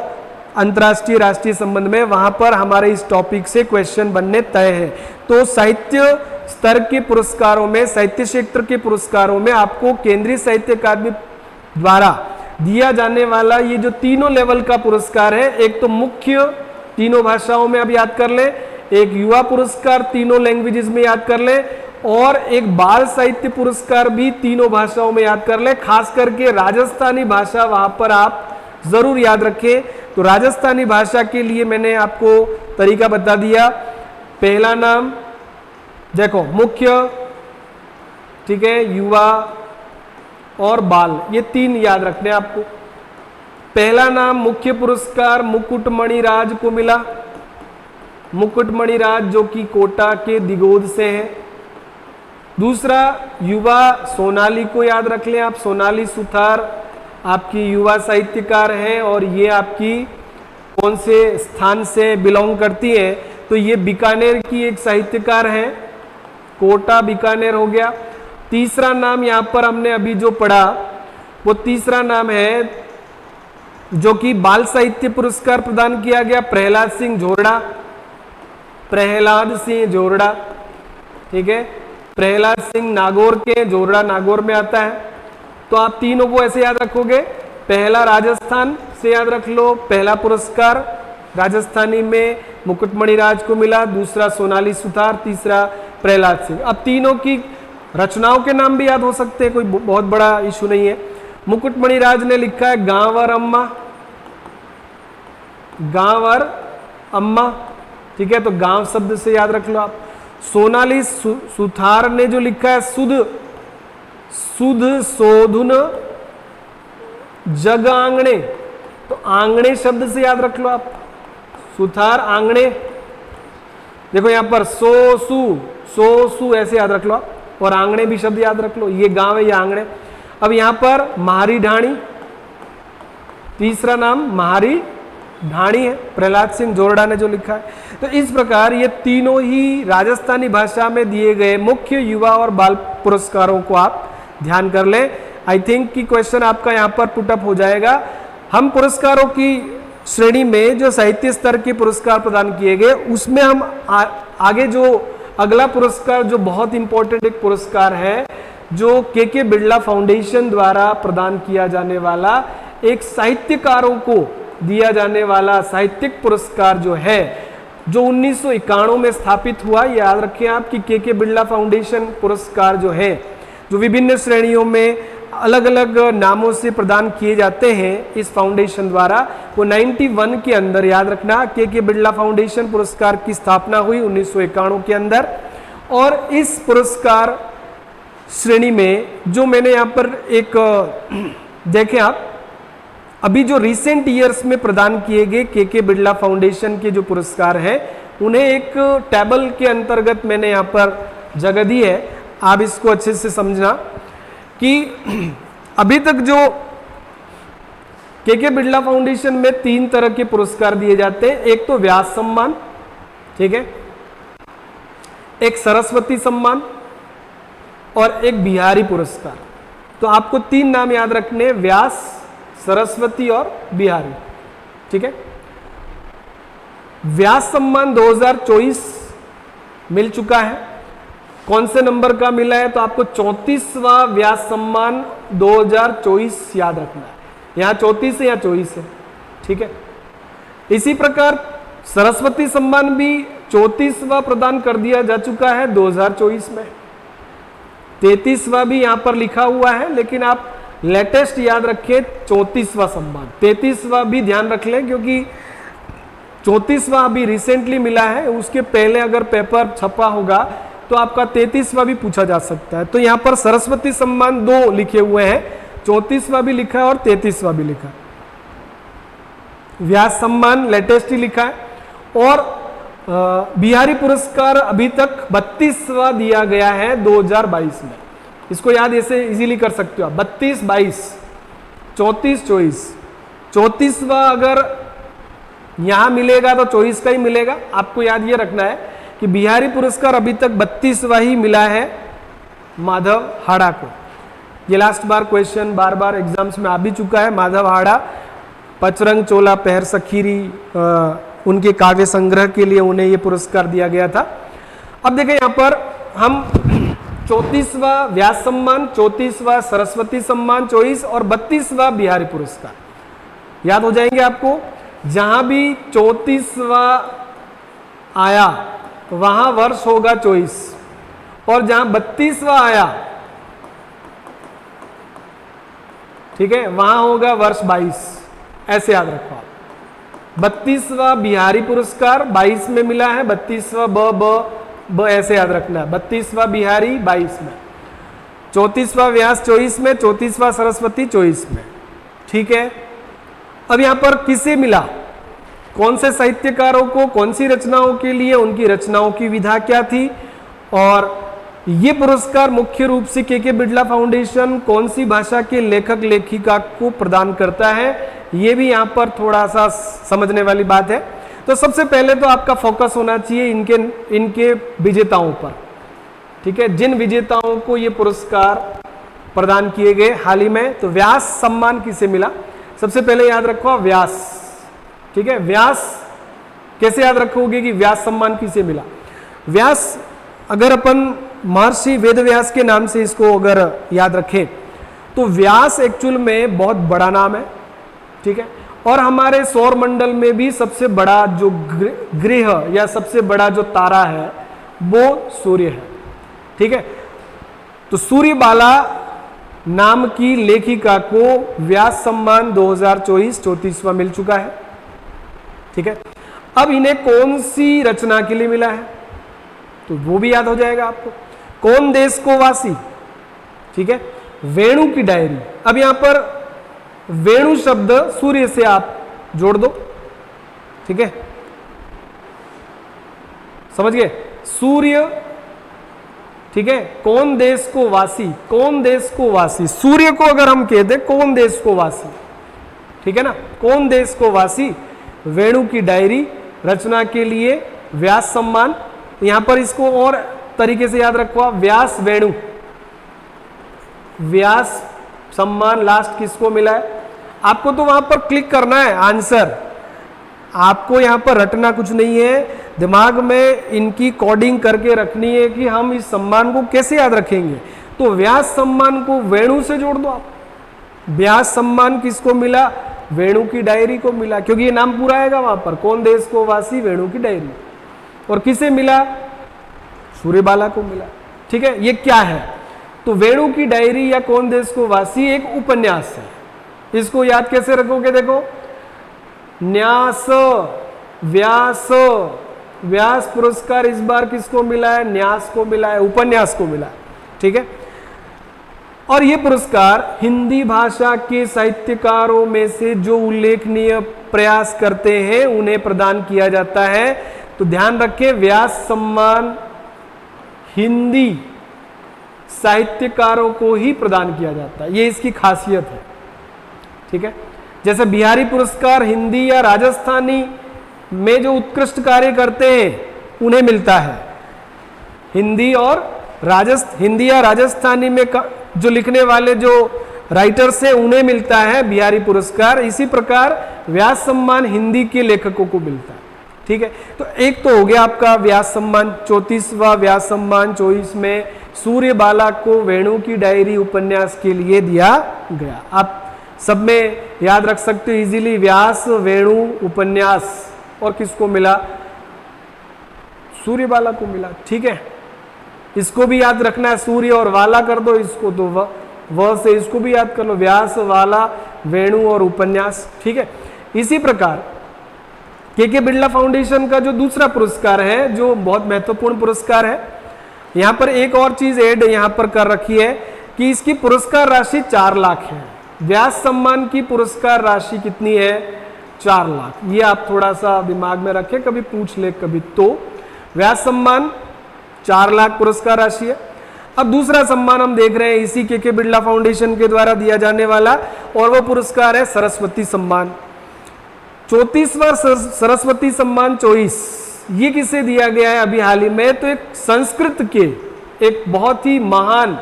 अंतर्राष्ट्रीय राष्ट्रीय संबंध में, वहां पर हमारे इस टॉपिक से क्वेश्चन बनने तय है। तो साहित्य स्तर के पुरस्कारों में, साहित्य क्षेत्र के पुरस्कारों में आपको केंद्रीय साहित्य अकादमी द्वारा दिया जाने वाला ये जो तीनों लेवल का पुरस्कार है, एक तो मुख्य तीनों भाषाओं में अब याद कर लें, एक युवा पुरस्कार तीनों लैंग्वेजेस में याद कर लें और एक बाल साहित्य पुरस्कार भी तीनों भाषाओं में याद कर लें। खास करके राजस्थानी भाषा वहां पर आप जरूर याद रखें। तो राजस्थानी भाषा के लिए मैंने आपको तरीका बता दिया। पहला नाम देखो मुख्य, ठीक है, युवा और बाल, ये तीन याद रखने आपको। पहला नाम मुख्य पुरस्कार मुकुटमणि राज को मिला, मुकुटमणिराज जो कि कोटा के दिगोद से हैं। दूसरा युवा सोनाली को याद रख लें आप, सोनाली सुथार आपकी युवा साहित्यकार हैं और ये आपकी कौन से स्थान से बिलोंग करती है, तो ये बीकानेर की एक साहित्यकार हैं, कोटा बीकानेर हो गया। तीसरा नाम यहाँ पर हमने अभी जो पढ़ा वो तीसरा नाम है जो कि बाल साहित्य पुरस्कार प्रदान किया गया, प्रहलाद सिंह जोरड़ा, प्रहलाद सिंह जोरड़ा, ठीक है। प्रहलाद सिंह नागौर के, जोरड़ा नागौर में आता है। तो आप तीनों को ऐसे याद रखोगे, पहला राजस्थान से याद रख लो, पहला पुरस्कार राजस्थानी में मुकुटमणिराज को मिला, दूसरा सोनाली सुथार, तीसरा प्रहलाद सिंह। अब तीनों की रचनाओं के नाम भी याद हो सकते हैं, कोई बहुत बड़ा इशू नहीं है। मुकुटमणिराज ने लिखा है गांवर अम्मा, गांवर अम्मा, ठीक है, तो गांव शब्द से याद रख लो आप। सोनाली सुथार ने जो लिखा है सुध, सुध शोधुन जग आंगणे, तो आंगणे शब्द से याद रख लो आप, सुथार आंगणे। देखो यहां पर सो सु ऐसे याद रख लो आप, और आंगणे भी शब्द याद रख लो, ये गांव है ये आंगणे। अब यहां पर महारी ढाणी, तीसरा नाम महारी ढाणी है, प्रहलाद सिंह जोरड़ा ने जो लिखा है। तो इस प्रकार ये तीनों ही राजस्थानी भाषा में दिए गए मुख्य युवा और बाल पुरस्कारों को आप ध्यान कर लें। आई थिंक कि क्वेश्चन आपका यहाँ पर पुटअप हो जाएगा। हम पुरस्कारों की श्रेणी में जो साहित्य स्तर के पुरस्कार प्रदान किए गए उसमें हम आगे जो अगला पुरस्कार जो बहुत इंपॉर्टेंट एक पुरस्कार है, जो के बिड़ला फाउंडेशन द्वारा प्रदान किया जाने वाला एक साहित्यकारों को दिया जाने वाला साहित्यिक पुरस्कार जो है, जो 1991 में स्थापित हुआ। याद रखें आप कि के बिड़ला फाउंडेशन पुरस्कार जो है, जो विभिन्न श्रेणियों में अलग अलग नामों से प्रदान किए जाते हैं इस फाउंडेशन द्वारा, वो 91 के अंदर, याद रखना, के बिड़ला फाउंडेशन पुरस्कार की स्थापना हुई 1991 के अंदर। और इस पुरस्कार श्रेणी में जो मैंने यहाँ पर एक देखें आप, अभी जो रिसेंट ईयर्स में प्रदान किए गए के बिड़ला फाउंडेशन के जो पुरस्कार हैं, उन्हें एक टेबल के अंतर्गत मैंने यहाँ पर जगह दी है। आप इसको अच्छे से समझना कि अभी तक जो के बिड़ला फाउंडेशन में 3 तरह के पुरस्कार दिए जाते हैं। एक तो व्यास सम्मान, ठीक है, एक सरस्वती सम्मान और एक बिहारी पुरस्कार। तो आपको 3 नाम याद रखने, व्यास, सरस्वती और बिहारी, ठीक है। व्यास सम्मान 2024 मिल चुका है। कौन से नंबर का मिला है, तो आपको 34वां व्यास सम्मान 2024 याद रखना है। यहां 34 है या 24 है, ठीक है। इसी प्रकार सरस्वती सम्मान भी 34वां प्रदान कर दिया जा चुका है 2024 में। 33वां भी यहां पर लिखा हुआ है, लेकिन आप लेटेस्ट याद रखें 34वां सम्मान। 33वां भी ध्यान रख लें, क्योंकि 34वां अभी रिसेंटली मिला है, उसके पहले अगर पेपर छपा होगा तो आपका 33वां भी पूछा जा सकता है। तो यहां पर सरस्वती सम्मान 2 लिखे हुए हैं, 34वां भी लिखा है और 33वां भी लिखा है। व्यास सम्मान लेटेस्ट ही लिखा है। और बिहारी पुरस्कार अभी तक 32वां दिया गया है 2022 में। इसको याद ऐसे इजीली कर सकते हो आप, 32, 22, 34, 24। 34वां अगर यहां मिलेगा तो 24 का ही मिलेगा। आपको याद ये रखना है कि बिहारी पुरस्कार अभी तक 32वां ही मिला है माधव हाड़ा को। ये लास्ट बार क्वेश्चन बार बार एग्जाम्स में आ भी चुका है। माधव हाड़ा पचरंग चोला पहर सखीरी उनके काव्य संग्रह के लिए उन्हें ये पुरस्कार दिया गया था। अब देखें यहाँ पर हम 34वां व्यास सम्मान, 34वां सरस्वती सम्मान 24 और 32वां बिहारी पुरस्कार याद हो जाएंगे आपको। जहां भी 34वां आया वहां वर्ष होगा 24, और जहां 32वां आया, ठीक है, वहां होगा वर्ष 22। ऐसे याद रखो आप। 32वां बिहारी पुरस्कार 22 में मिला है, 32वां ब ऐसे याद रखना है, 32वां बिहारी 22 में, 34वां व्यास 24 में, 34वां सरस्वती 24 में, ठीक है। अब यहां पर किसे मिला, कौन से साहित्यकारों को कौन सी रचनाओं के लिए, उनकी रचनाओं की विधा क्या थी, और ये पुरस्कार मुख्य रूप से के बिड़ला फाउंडेशन कौन सी भाषा के लेखक लेखिका को प्रदान करता है, ये भी यहाँ पर थोड़ा सा समझने वाली बात है। तो सबसे पहले तो आपका फोकस होना चाहिए इनके विजेताओं पर, ठीक है, जिन विजेताओं को ये पुरस्कार प्रदान किए गए हाल ही में। तो व्यास सम्मान किसे मिला, सबसे पहले याद रखो व्यास, ठीक है। व्यास कैसे याद रखोगे कि व्यास सम्मान किसे मिला। व्यास, अगर अपन महर्षि वेदव्यास के नाम से इसको अगर याद रखें तो व्यास एक्चुअल में बहुत बड़ा नाम है, ठीक है, और हमारे सौर मंडल में भी सबसे बड़ा जो ग्रह या सबसे बड़ा जो तारा है वो सूर्य है, ठीक है। तो सूर्यबाला नाम की लेखिका को व्यास सम्मान 2024 34वां मिल चुका है, ठीक है। अब इन्हें कौन सी रचना के लिए मिला है तो वो भी याद हो जाएगा आपको। कौन देश को वासी, ठीक है, वेणु की डायरी। अब यहां पर वेणु शब्द सूर्य से आप जोड़ दो, ठीक है, समझ गए, सूर्य, ठीक है। कौन देश को वासी, कौन देश को वासी, सूर्य को अगर हम कहते कौन देश को वासी, ठीक है ना, कौन देश को वासी, वेणु की डायरी रचना के लिए व्यास सम्मान। यहां पर इसको और तरीके से याद रखो आप, व्यास वेणु, व्यास सम्मान लास्ट किसको मिला है। आपको तो वहां पर क्लिक करना है आंसर, आपको यहां पर रटना कुछ नहीं है, दिमाग में इनकी कोडिंग करके रखनी है कि हम इस सम्मान को कैसे याद रखेंगे। तो व्यास सम्मान को वेणु से जोड़ दो आप, व्यास सम्मान किसको मिला, वेणु की डायरी को मिला, क्योंकि ये नाम पूरा आएगा वहां पर, कौन देश को वासी, वेणु की डायरी। और किसे मिला, सूर्यबाला को मिला, ठीक है। ये क्या है, तो वेणु की डायरी या कौन देश को वासी एक उपन्यास है। इसको याद कैसे रखोगे, देखो, न्यास, व्यास, व्यास पुरस्कार इस बार किसको मिला है, न्यास को मिला है, उपन्यास को मिला है, ठीक है। और ये पुरस्कार हिंदी भाषा के साहित्यकारों में से जो उल्लेखनीय प्रयास करते हैं उन्हें प्रदान किया जाता है। तो ध्यान रखें, व्यास सम्मान हिंदी साहित्यकारों को ही प्रदान किया जाता है, ये इसकी खासियत है, ठीक है। जैसे बिहारी पुरस्कार हिंदी या राजस्थानी में जो उत्कृष्ट कार्य करते हैं उन्हें मिलता है, हिंदी या राजस्थानी में जो लिखने वाले जो राइटर्स हैं उन्हें मिलता है बिहारी पुरस्कार। इसी प्रकार व्यास सम्मान हिंदी के लेखकों को मिलता है, ठीक है। तो एक तो हो गया आपका व्यास सम्मान, 34वां व्यास सम्मान 24 में सूर्यबाला को वेणु की डायरी उपन्यास के लिए दिया गया। आप सब में याद रख सकते हो इजीली, व्यास, वेणु, उपन्यास, और किसको मिला, सूर्यबाला को मिला, ठीक है। इसको भी याद रखना है, सूर्य और वाला कर दो इसको, तो वह से इसको भी याद कर लो, व्यास, वाला, वेणु और उपन्यास, ठीक है। इसी प्रकार के बिड़ला फाउंडेशन का जो दूसरा पुरस्कार है, जो बहुत महत्वपूर्ण पुरस्कार है, यहां पर एक और चीज ऐड यहां पर कर रखी है कि इसकी पुरस्कार राशि 4 लाख है। व्यास सम्मान की पुरस्कार राशि कितनी है, 4 लाख। ये आप थोड़ा सा दिमाग में रखें, कभी पूछ ले कभी तो। व्यास सम्मान 4 लाख पुरस्कार राशि है। अब दूसरा सम्मान हम देख रहे हैं इसी के बिड़ला फाउंडेशन के द्वारा दिया जाने वाला, और वो पुरस्कार है सरस्वती सम्मान। 34वां सरस्वती सम्मान 24, ये किसे दिया गया है अभी हाल ही में, तो एक संस्कृत के एक बहुत ही महान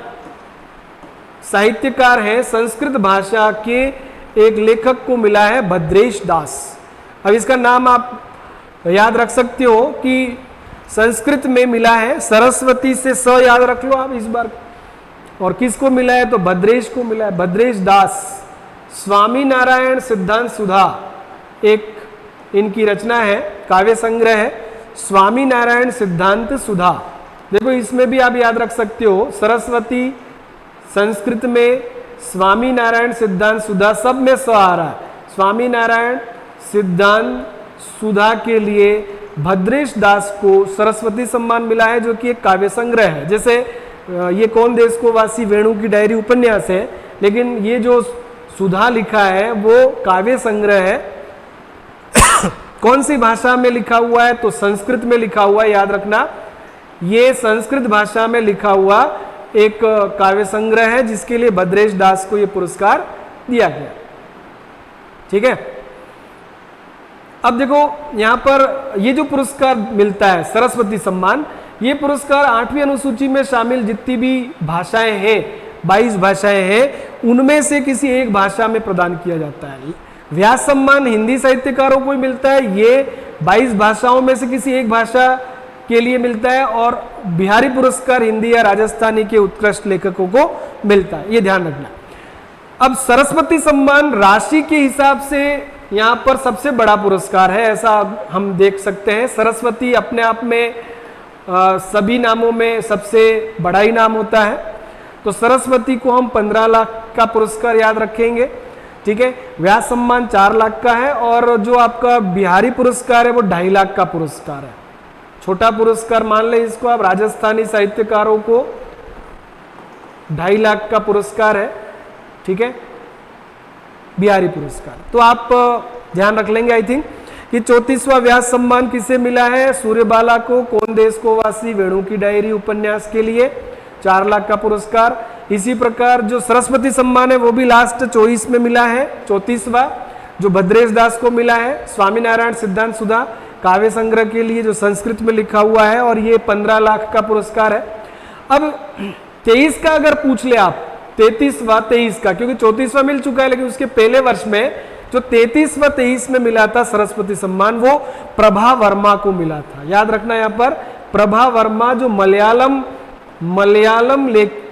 साहित्यकार हैं, संस्कृत भाषा के एक लेखक को मिला है, भद्रेश दास। अब इसका नाम आप याद रख सकते हो कि संस्कृत में मिला है, सरस्वती से स याद रख लो आप इस बार, और किसको मिला है, तो भद्रेश को मिला है, भद्रेश दास। स्वामी नारायण सिद्धांत सुधा एक इनकी रचना है, काव्य संग्रह है, स्वामी नारायण सिद्धांत सुधा। देखो इसमें भी आप याद रख सकते हो, सरस्वती, संस्कृत में स्वामी नारायण सिद्धांत सुधा, सब में स आ रहा है। स्वामी नारायण सिद्धांत सुधा के लिए भद्रेश दास को सरस्वती सम्मान मिला है, जो कि एक काव्य संग्रह है। जैसे ये कौन देश को वासी, वेणु की डायरी उपन्यास है, लेकिन ये जो सुधा लिखा है वो काव्य संग्रह है कौन सी भाषा में लिखा हुआ है? तो संस्कृत में लिखा हुआ है, याद रखना। ये संस्कृत भाषा में लिखा हुआ एक काव्य संग्रह है जिसके लिए भद्रेश दास को यह पुरस्कार दिया गया। ठीक है, अब देखो यहां पर ये जो पुरस्कार मिलता है सरस्वती सम्मान, ये पुरस्कार 8वीं अनुसूची में शामिल जितनी भी भाषाएं हैं, 22 भाषाएं हैं, उनमें से किसी एक भाषा में प्रदान किया जाता है। व्यास सम्मान हिंदी साहित्यकारों को ही मिलता है, ये 22 भाषाओं में से किसी एक भाषा के लिए मिलता है, और बिहारी पुरस्कार हिंदी या राजस्थानी के उत्कृष्ट लेखकों को मिलता है, ये ध्यान रखना। अब सरस्वती सम्मान राशि के हिसाब से यहाँ पर सबसे बड़ा पुरस्कार है, ऐसा हम देख सकते हैं। सरस्वती अपने आप में सभी नामों में सबसे बड़ा ही नाम होता है, तो सरस्वती को हम 15 लाख का पुरस्कार याद रखेंगे। ठीक है, व्यास सम्मान 4 लाख का है, और जो आपका बिहारी पुरस्कार है वो 2.5 लाख का पुरस्कार है। छोटा पुरस्कार मान ले इसको आप, राजस्थानी साहित्यकारों को 2.5 लाख का पुरस्कार है। ठीक है, बिहारी पुरस्कार। तो आप ध्यान रख लेंगे आई थिंक कि 34वां व्यास सम्मान किसे मिला है? सूर्यबाला को, कौन देश को वासी, वेणु की डायरी उपन्यास के लिए 4 लाख का पुरस्कार। इसी प्रकार जो सरस्वती सम्मान है वो भी लास्ट 24 में मिला है, 34वां, जो भद्रेश दास को मिला है स्वामीनारायण सिद्धांत सुधा काव्य संग्रह के लिए, जो संस्कृत में लिखा हुआ है, और ये 15 लाख का पुरस्कार है। अब 23 का अगर पूछ ले आप, 33वां 23 का, क्योंकि 34वां मिल चुका है, लेकिन उसके पहले वर्ष में जो 33वां 23 में मिला था सरस्वती सम्मान, वो प्रभा वर्मा को मिला था। याद रखना यहाँ पर, प्रभा वर्मा जो मलयालम लेख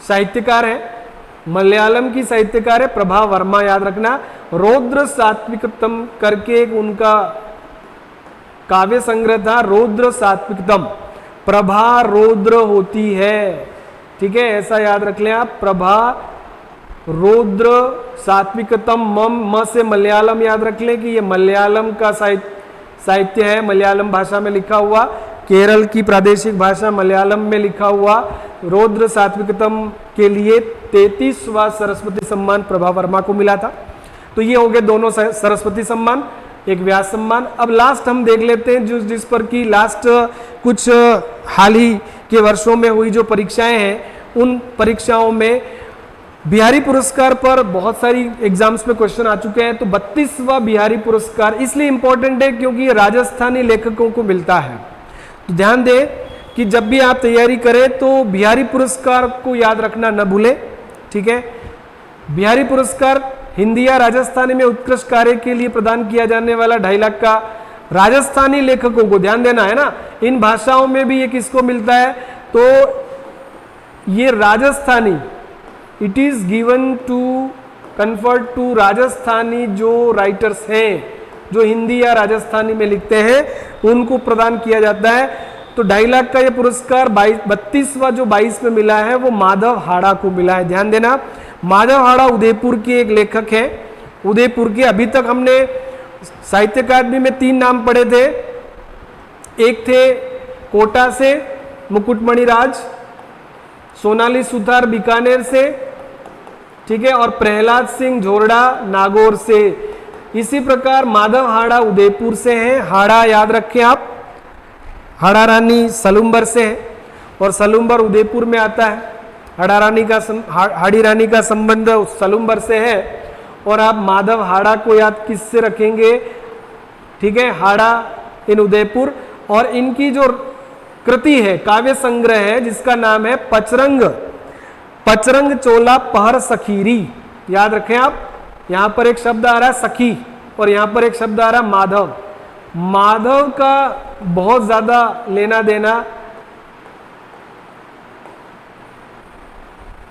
साहित्यकार है, मलयालम की साहित्यकार है प्रभा वर्मा, याद रखना। रौद्र सात्विकतम करके एक उनका काव्य संग्रह था, रौद्र सात्विकतम, प्रभा रौद्र होती है। ठीक है, ऐसा याद रख लें आप, प्रभा रौद्र सात्विकतम, म से मलयालम याद रख लें कि ये मलयालम का साहित्य है, मलयालम भाषा में लिखा हुआ, केरल की प्रादेशिक भाषा मलयालम में लिखा हुआ। रौद्र सात्विकतम के लिए 33वां सरस्वती सम्मान प्रभा वर्मा को मिला था। तो ये हो गए दोनों सरस्वती सम्मान, एक व्यास सम्मान। अब लास्ट हम देख लेते हैं जिस पर कि लास्ट कुछ हाल ही के वर्षों में हुई जो परीक्षाएं हैं, उन परीक्षाओं में बिहारी पुरस्कार पर बहुत सारी एग्जाम्स में क्वेश्चन आ चुके हैं। तो 32वां बिहारी पुरस्कार इसलिए इंपॉर्टेंट है क्योंकि ये राजस्थानी लेखकों को मिलता है। तो ध्यान दें कि जब भी आप तैयारी करें तो बिहारी पुरस्कार को याद रखना न भूलें। ठीक है, बिहारी पुरस्कार हिंदी या राजस्थानी में उत्कृष्ट कार्य के लिए प्रदान किया जाने वाला 2.5 लाख का राजस्थानी लेखकों को, ध्यान देना है ना, इन भाषाओं में भी ये किसको मिलता है? तो ये Rajasthani, it is given to conferred to Rajasthani जो राइटर्स हैं, जो हिंदी या राजस्थानी में लिखते हैं, उनको प्रदान किया जाता है। तो 2.5 लाख का ये पुरस्कार 32वां जो 22 में मिला है वो माधव हाड़ा को मिला है। ध्यान देना, माधव हाड़ा उदयपुर के एक लेखक हैं, उदयपुर के। अभी तक हमने साहित्य अकादमी में 3 नाम पढ़े थे, एक थे कोटा से मुकुटमणि राज, सोनाली सुथार बीकानेर से, ठीक है, और प्रहलाद सिंह झोरडा नागौर से। इसी प्रकार माधव हाड़ा उदयपुर से हैं, हाड़ा याद रखें आप, हाड़ा रानी सलुम्बर से है और सलुम्बर उदयपुर में आता है। हाड़ी रानी का संबंध सलुम्बर से है, और आप माधव हाड़ा को याद किससे रखेंगे? ठीक है, हाड़ा इन उदयपुर। और इनकी जो कृति है, काव्य संग्रह है, जिसका नाम है पचरंग चोला पहर सखीरी। याद रखें आप, यहां पर एक शब्द आ रहा है सखी और यहां पर एक शब्द आ रहा है माधव। माधव का बहुत ज्यादा लेना देना,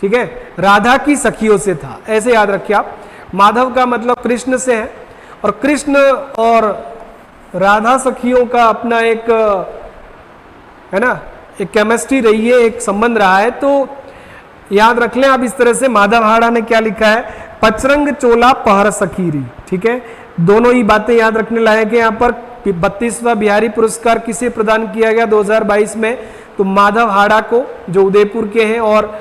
ठीक है, राधा की सखियों से था, ऐसे याद रखिए आप। माधव का मतलब कृष्ण से है, और कृष्ण और राधा सखियों का अपना एक है ना, एक केमिस्ट्री रही है, एक संबंध रहा है। तो याद रख लें आप इस तरह से, माधव हाड़ा ने क्या लिखा है? पचरंग चोला पहर सखीरी। ठीक है, दोनों ही बातें याद रखने लायक है। यहाँ पर 32वां बिहारी पुरस्कार किसे प्रदान किया गया 2022 में? तो माधव हाड़ा को, जो उदयपुर के हैं, और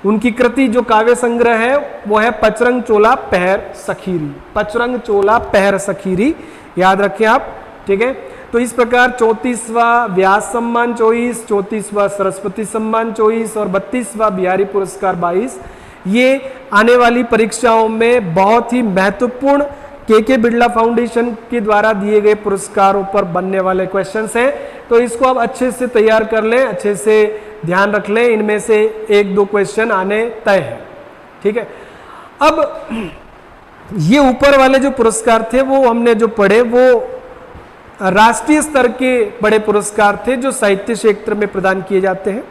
उनकी कृति जो काव्य संग्रह है वो है पचरंग चोला पहर सखीरी, पचरंग चोला पहर सखीरी, याद रखें आप, ठीक है। तो इस प्रकार 34वां व्यास सम्मान 24, 34वां सरस्वती सम्मान 24 और 32वां बिहारी पुरस्कार 22, ये आने वाली परीक्षाओं में बहुत ही महत्वपूर्ण के बिरला फाउंडेशन के द्वारा दिए गए पुरस्कारों पर बनने वाले क्वेश्चंस हैं। तो इसको आप अच्छे से तैयार कर लें, अच्छे से ध्यान रख लें, इनमें से 1-2 क्वेश्चन आने तय है, ठीक है। अब ये ऊपर वाले जो पुरस्कार थे वो हमने जो पढ़े वो राष्ट्रीय स्तर के बड़े पुरस्कार थे जो साहित्य क्षेत्र में प्रदान किए जाते हैं।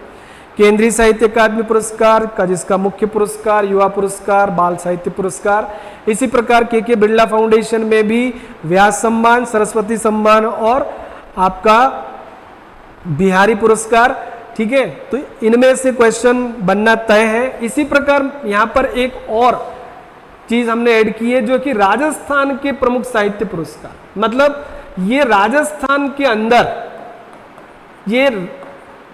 केंद्रीय साहित्य अकादमी पुरस्कार का जिसका मुख्य पुरस्कार युवा पुरस्कार, बाल साहित्य पुरस्कार, इसी प्रकार के बिरला फाउंडेशन में भी व्यास सम्मान, सरस्वती सम्मान और आपका बिहारी पुरस्कार, ठीक है। तो इनमें से क्वेश्चन बनना तय है। इसी प्रकार यहाँ पर एक और चीज हमने ऐड की है जो कि राजस्थान के प्रमुख साहित्य पुरस्कार, मतलब ये राजस्थान के अंदर ये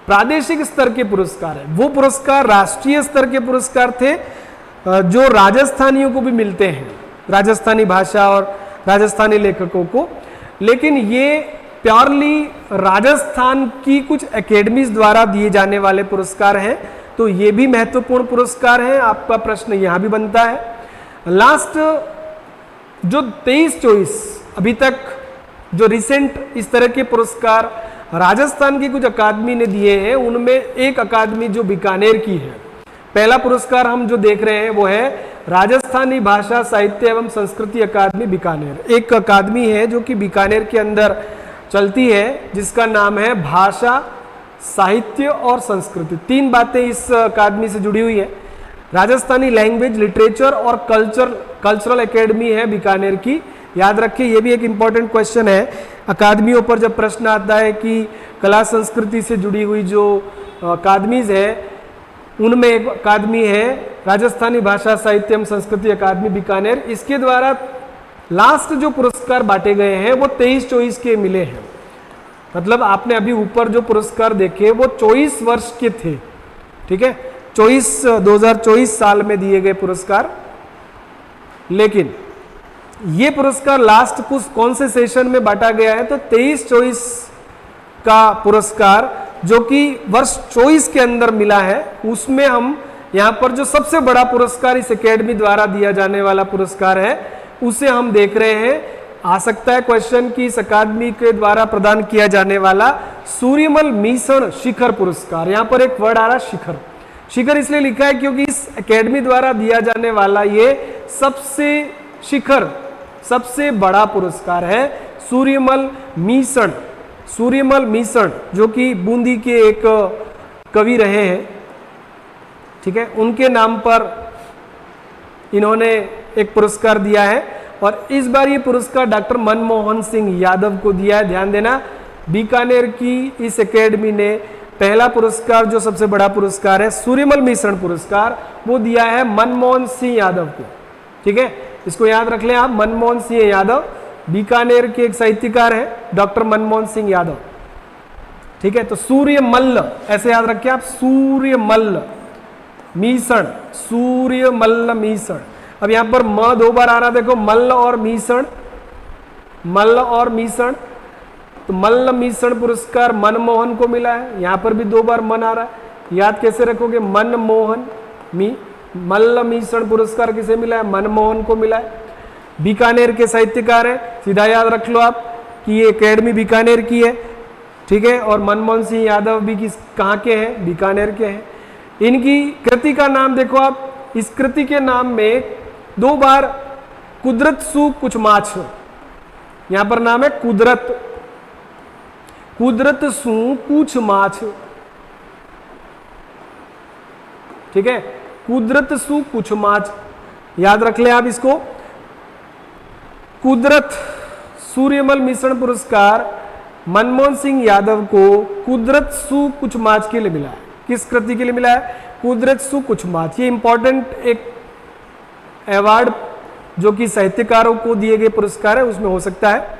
प्रादेशिक स्तर के पुरस्कार है। वो पुरस्कार राष्ट्रीय स्तर के पुरस्कार थे जो राजस्थानियों को भी मिलते हैं, राजस्थानी भाषा और राजस्थानी लेखकों को, लेकिन ये प्योरली राजस्थान की कुछ एकेडमीज द्वारा दिए जाने वाले पुरस्कार हैं। तो ये भी महत्वपूर्ण पुरस्कार हैं। आपका प्रश्न यहां भी बनता है। लास्ट जो 23-24 अभी तक जो रिसेंट इस तरह के पुरस्कार राजस्थान की कुछ अकादमी ने दिए हैं, उनमें एक अकादमी जो बीकानेर की है, पहला पुरस्कार हम जो देख रहे हैं वो है राजस्थानी भाषा साहित्य एवं संस्कृति अकादमी बीकानेर। एक अकादमी है जो कि बीकानेर के अंदर चलती है जिसका नाम है भाषा साहित्य और संस्कृति। 3 बातें इस अकादमी से जुड़ी हुई है। राजस्थानी लैंग्वेज लिटरेचर और कल्चरल एकेडमी है बीकानेर की। याद रखिए, ये भी एक इंपॉर्टेंट क्वेश्चन है अकादमियों पर जब प्रश्न आता है कि कला संस्कृति से जुड़ी हुई जो अकादमीज है उनमें एक अकादमी है राजस्थानी भाषा साहित्य एवं संस्कृति अकादमी बीकानेर। इसके द्वारा लास्ट जो पुरस्कार बांटे गए हैं वो 23-24 के मिले हैं। मतलब आपने अभी ऊपर जो पुरस्कार देखे वो 24 वर्ष के थे, ठीक है, 2024 साल में दिए गए पुरस्कार। लेकिन ये पुरस्कार लास्ट कुछ कौन से सेशन में बांटा गया है, तो 23-24 का पुरस्कार जो कि वर्ष 24 के अंदर मिला है, उसमें हम यहाँ पर जो सबसे बड़ा पुरस्कार इस एकेडमी द्वारा दिया जाने वाला पुरस्कार है उसे हम देख रहे हैं। आ सकता है क्वेश्चन कि इस अकादमी के द्वारा प्रदान किया जाने वाला सूर्यमल मीसण शिखर पुरस्कार। यहाँ पर एक वर्ड आ रहा शिखर, शिखर इसलिए लिखा है क्योंकि इस एकेडमी द्वारा दिया जाने वाला ये सबसे शिखर सबसे बड़ा पुरस्कार है सूर्यमल मीसण। सूर्यमल मीसण जो कि बूंदी के एक कवि रहे हैं, ठीक है, उनके नाम पर इन्होंने एक पुरस्कार दिया है और इस बार ये पुरस्कार डॉक्टर मनमोहन सिंह यादव को दिया है। ध्यान देना, बीकानेर की इस एकेडमी ने पहला पुरस्कार जो सबसे बड़ा पुरस्कार है सूर्यमल मीसण पुरस्कार वो दिया है मनमोहन सिंह यादव को, ठीक है, इसको याद रख लें आप। मनमोहन सिंह यादव बीकानेर के एक साहित्यकार है, डॉक्टर मनमोहन सिंह यादव, ठीक है। तो सूर्यमल्ल ऐसे याद रखिए आप, सूर्यमल्ल मीसण, सूर्यमल्ल मीसण। अब यहां पर म 2 बार आ रहा, देखो मल्ल और मीसण, मल्ल और मीसण। तो मल्ल मीसण पुरस्कार मनमोहन को मिला है, यहां पर भी 2 बार मन आ रहा है, याद कैसे रखोगे, मनमोहन मल्ल मीसण पुरस्कार किसे मिला है, मनमोहन को मिला है। बीकानेर के साहित्यकार है, सीधा याद रख लो आप कि ये एकेडमी बीकानेर की है, ठीक है, और मनमोहन सिंह यादव भी कहाँ के हैं, बीकानेर के हैं। इनकी कृति का नाम देखो आप, इस कृति के नाम में 2 बार कुदरत सु कुछ माछ, यहां पर नाम है कुदरत, कुदरत सु कुछ माछ, ठीक है, कुदरत सु कुछ माछ, याद रख ले आप इसको। कुदरत सूर्यमल मीसण पुरस्कार मनमोहन सिंह यादव को कुदरत सु कुछ माछ के लिए मिला है। किस कृति के लिए मिला है, कुदरत सु कुछ माछ। ये इंपॉर्टेंट एक अवार्ड जो कि साहित्यकारों को दिए गए पुरस्कार है उसमें हो सकता है।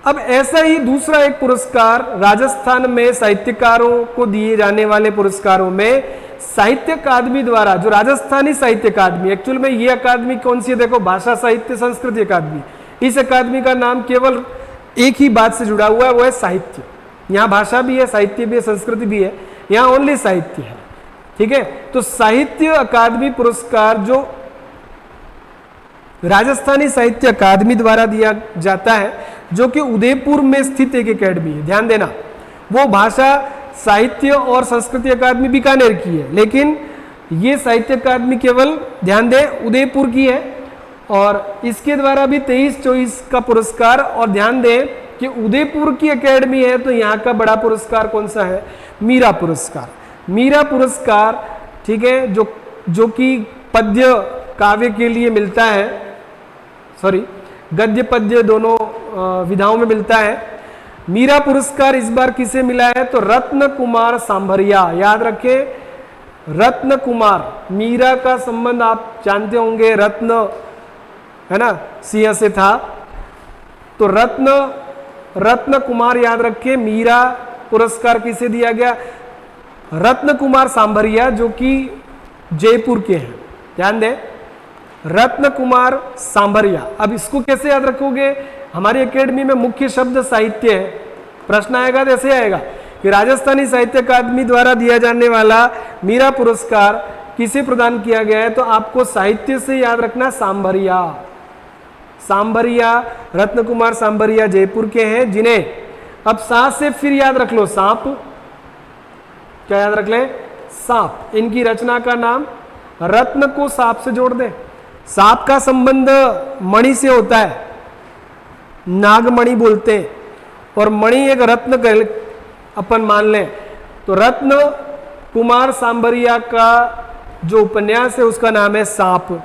अब ऐसा ही दूसरा एक पुरस्कार राजस्थान में साहित्यकारों को दिए जाने वाले पुरस्कारों में साहित्य अकादमी द्वारा, जो राजस्थानी साहित्य अकादमी, एक्चुअल में ये अकादमी कौन सी है, देखो, भाषा साहित्य संस्कृति अकादमी। इस अकादमी का नाम केवल एक ही बात से जुड़ा हुआ है, वो है साहित्य। यहाँ भाषा भी है, साहित्य भी है, संस्कृति भी है, यहाँ ओनली साहित्य है, ठीक है। तो साहित्य अकादमी पुरस्कार जो राजस्थानी साहित्य अकादमी द्वारा दिया जाता है, जो कि उदयपुर में स्थित एक एकेडमी है, ध्यान देना, वो भाषा साहित्य और संस्कृति अकादमी बीकानेर की है, लेकिन ये साहित्य अकादमी केवल, ध्यान दें, उदयपुर की है। और इसके द्वारा भी 23-24 का पुरस्कार, और ध्यान दें कि उदयपुर की एकेडमी है तो यहाँ का बड़ा पुरस्कार कौन सा है, मीरा पुरस्कार। मीरा पुरस्कार, ठीक है, जो कि पद्य काव्य के लिए मिलता है, सॉरी, गद्य पद्य दोनों विधाओं में मिलता है। मीरा पुरस्कार इस बार किसे मिला है, तो रत्न कुमार सांभरिया, याद रखें, रत्न कुमार। मीरा का संबंध आप जानते होंगे, रत्न है ना, सिंह से था, तो रत्न कुमार याद रखें। मीरा पुरस्कार किसे दिया गया, रत्न कुमार सांभरिया, जो कि जयपुर के हैं, ध्यान दें, रत्न कुमार सांभरिया। अब इसको कैसे याद रखोगे, हमारी एकेडमी में मुख्य शब्द साहित्य है, प्रश्न आएगा तो ऐसे आएगा कि राजस्थानी साहित्य अकादमी द्वारा दिया जाने वाला मीरा पुरस्कार किसे प्रदान किया गया है, तो आपको साहित्य से याद रखना सांभरिया। सांभरिया, रत्न कुमार सांभरिया जयपुर के हैं, जिन्हें अब सांप से फिर याद रख लो, सांप, क्या याद रख लें, सांप। इनकी रचना का नाम, रत्न को सांप से जोड़ दें। सांप का संबंध मणि से होता है, नागमणि बोलते हैं, और मणि एक रत्न अपन मान लें, तो रत्न कुमार सांभरिया का जो उपन्यास है उसका नाम है सांप।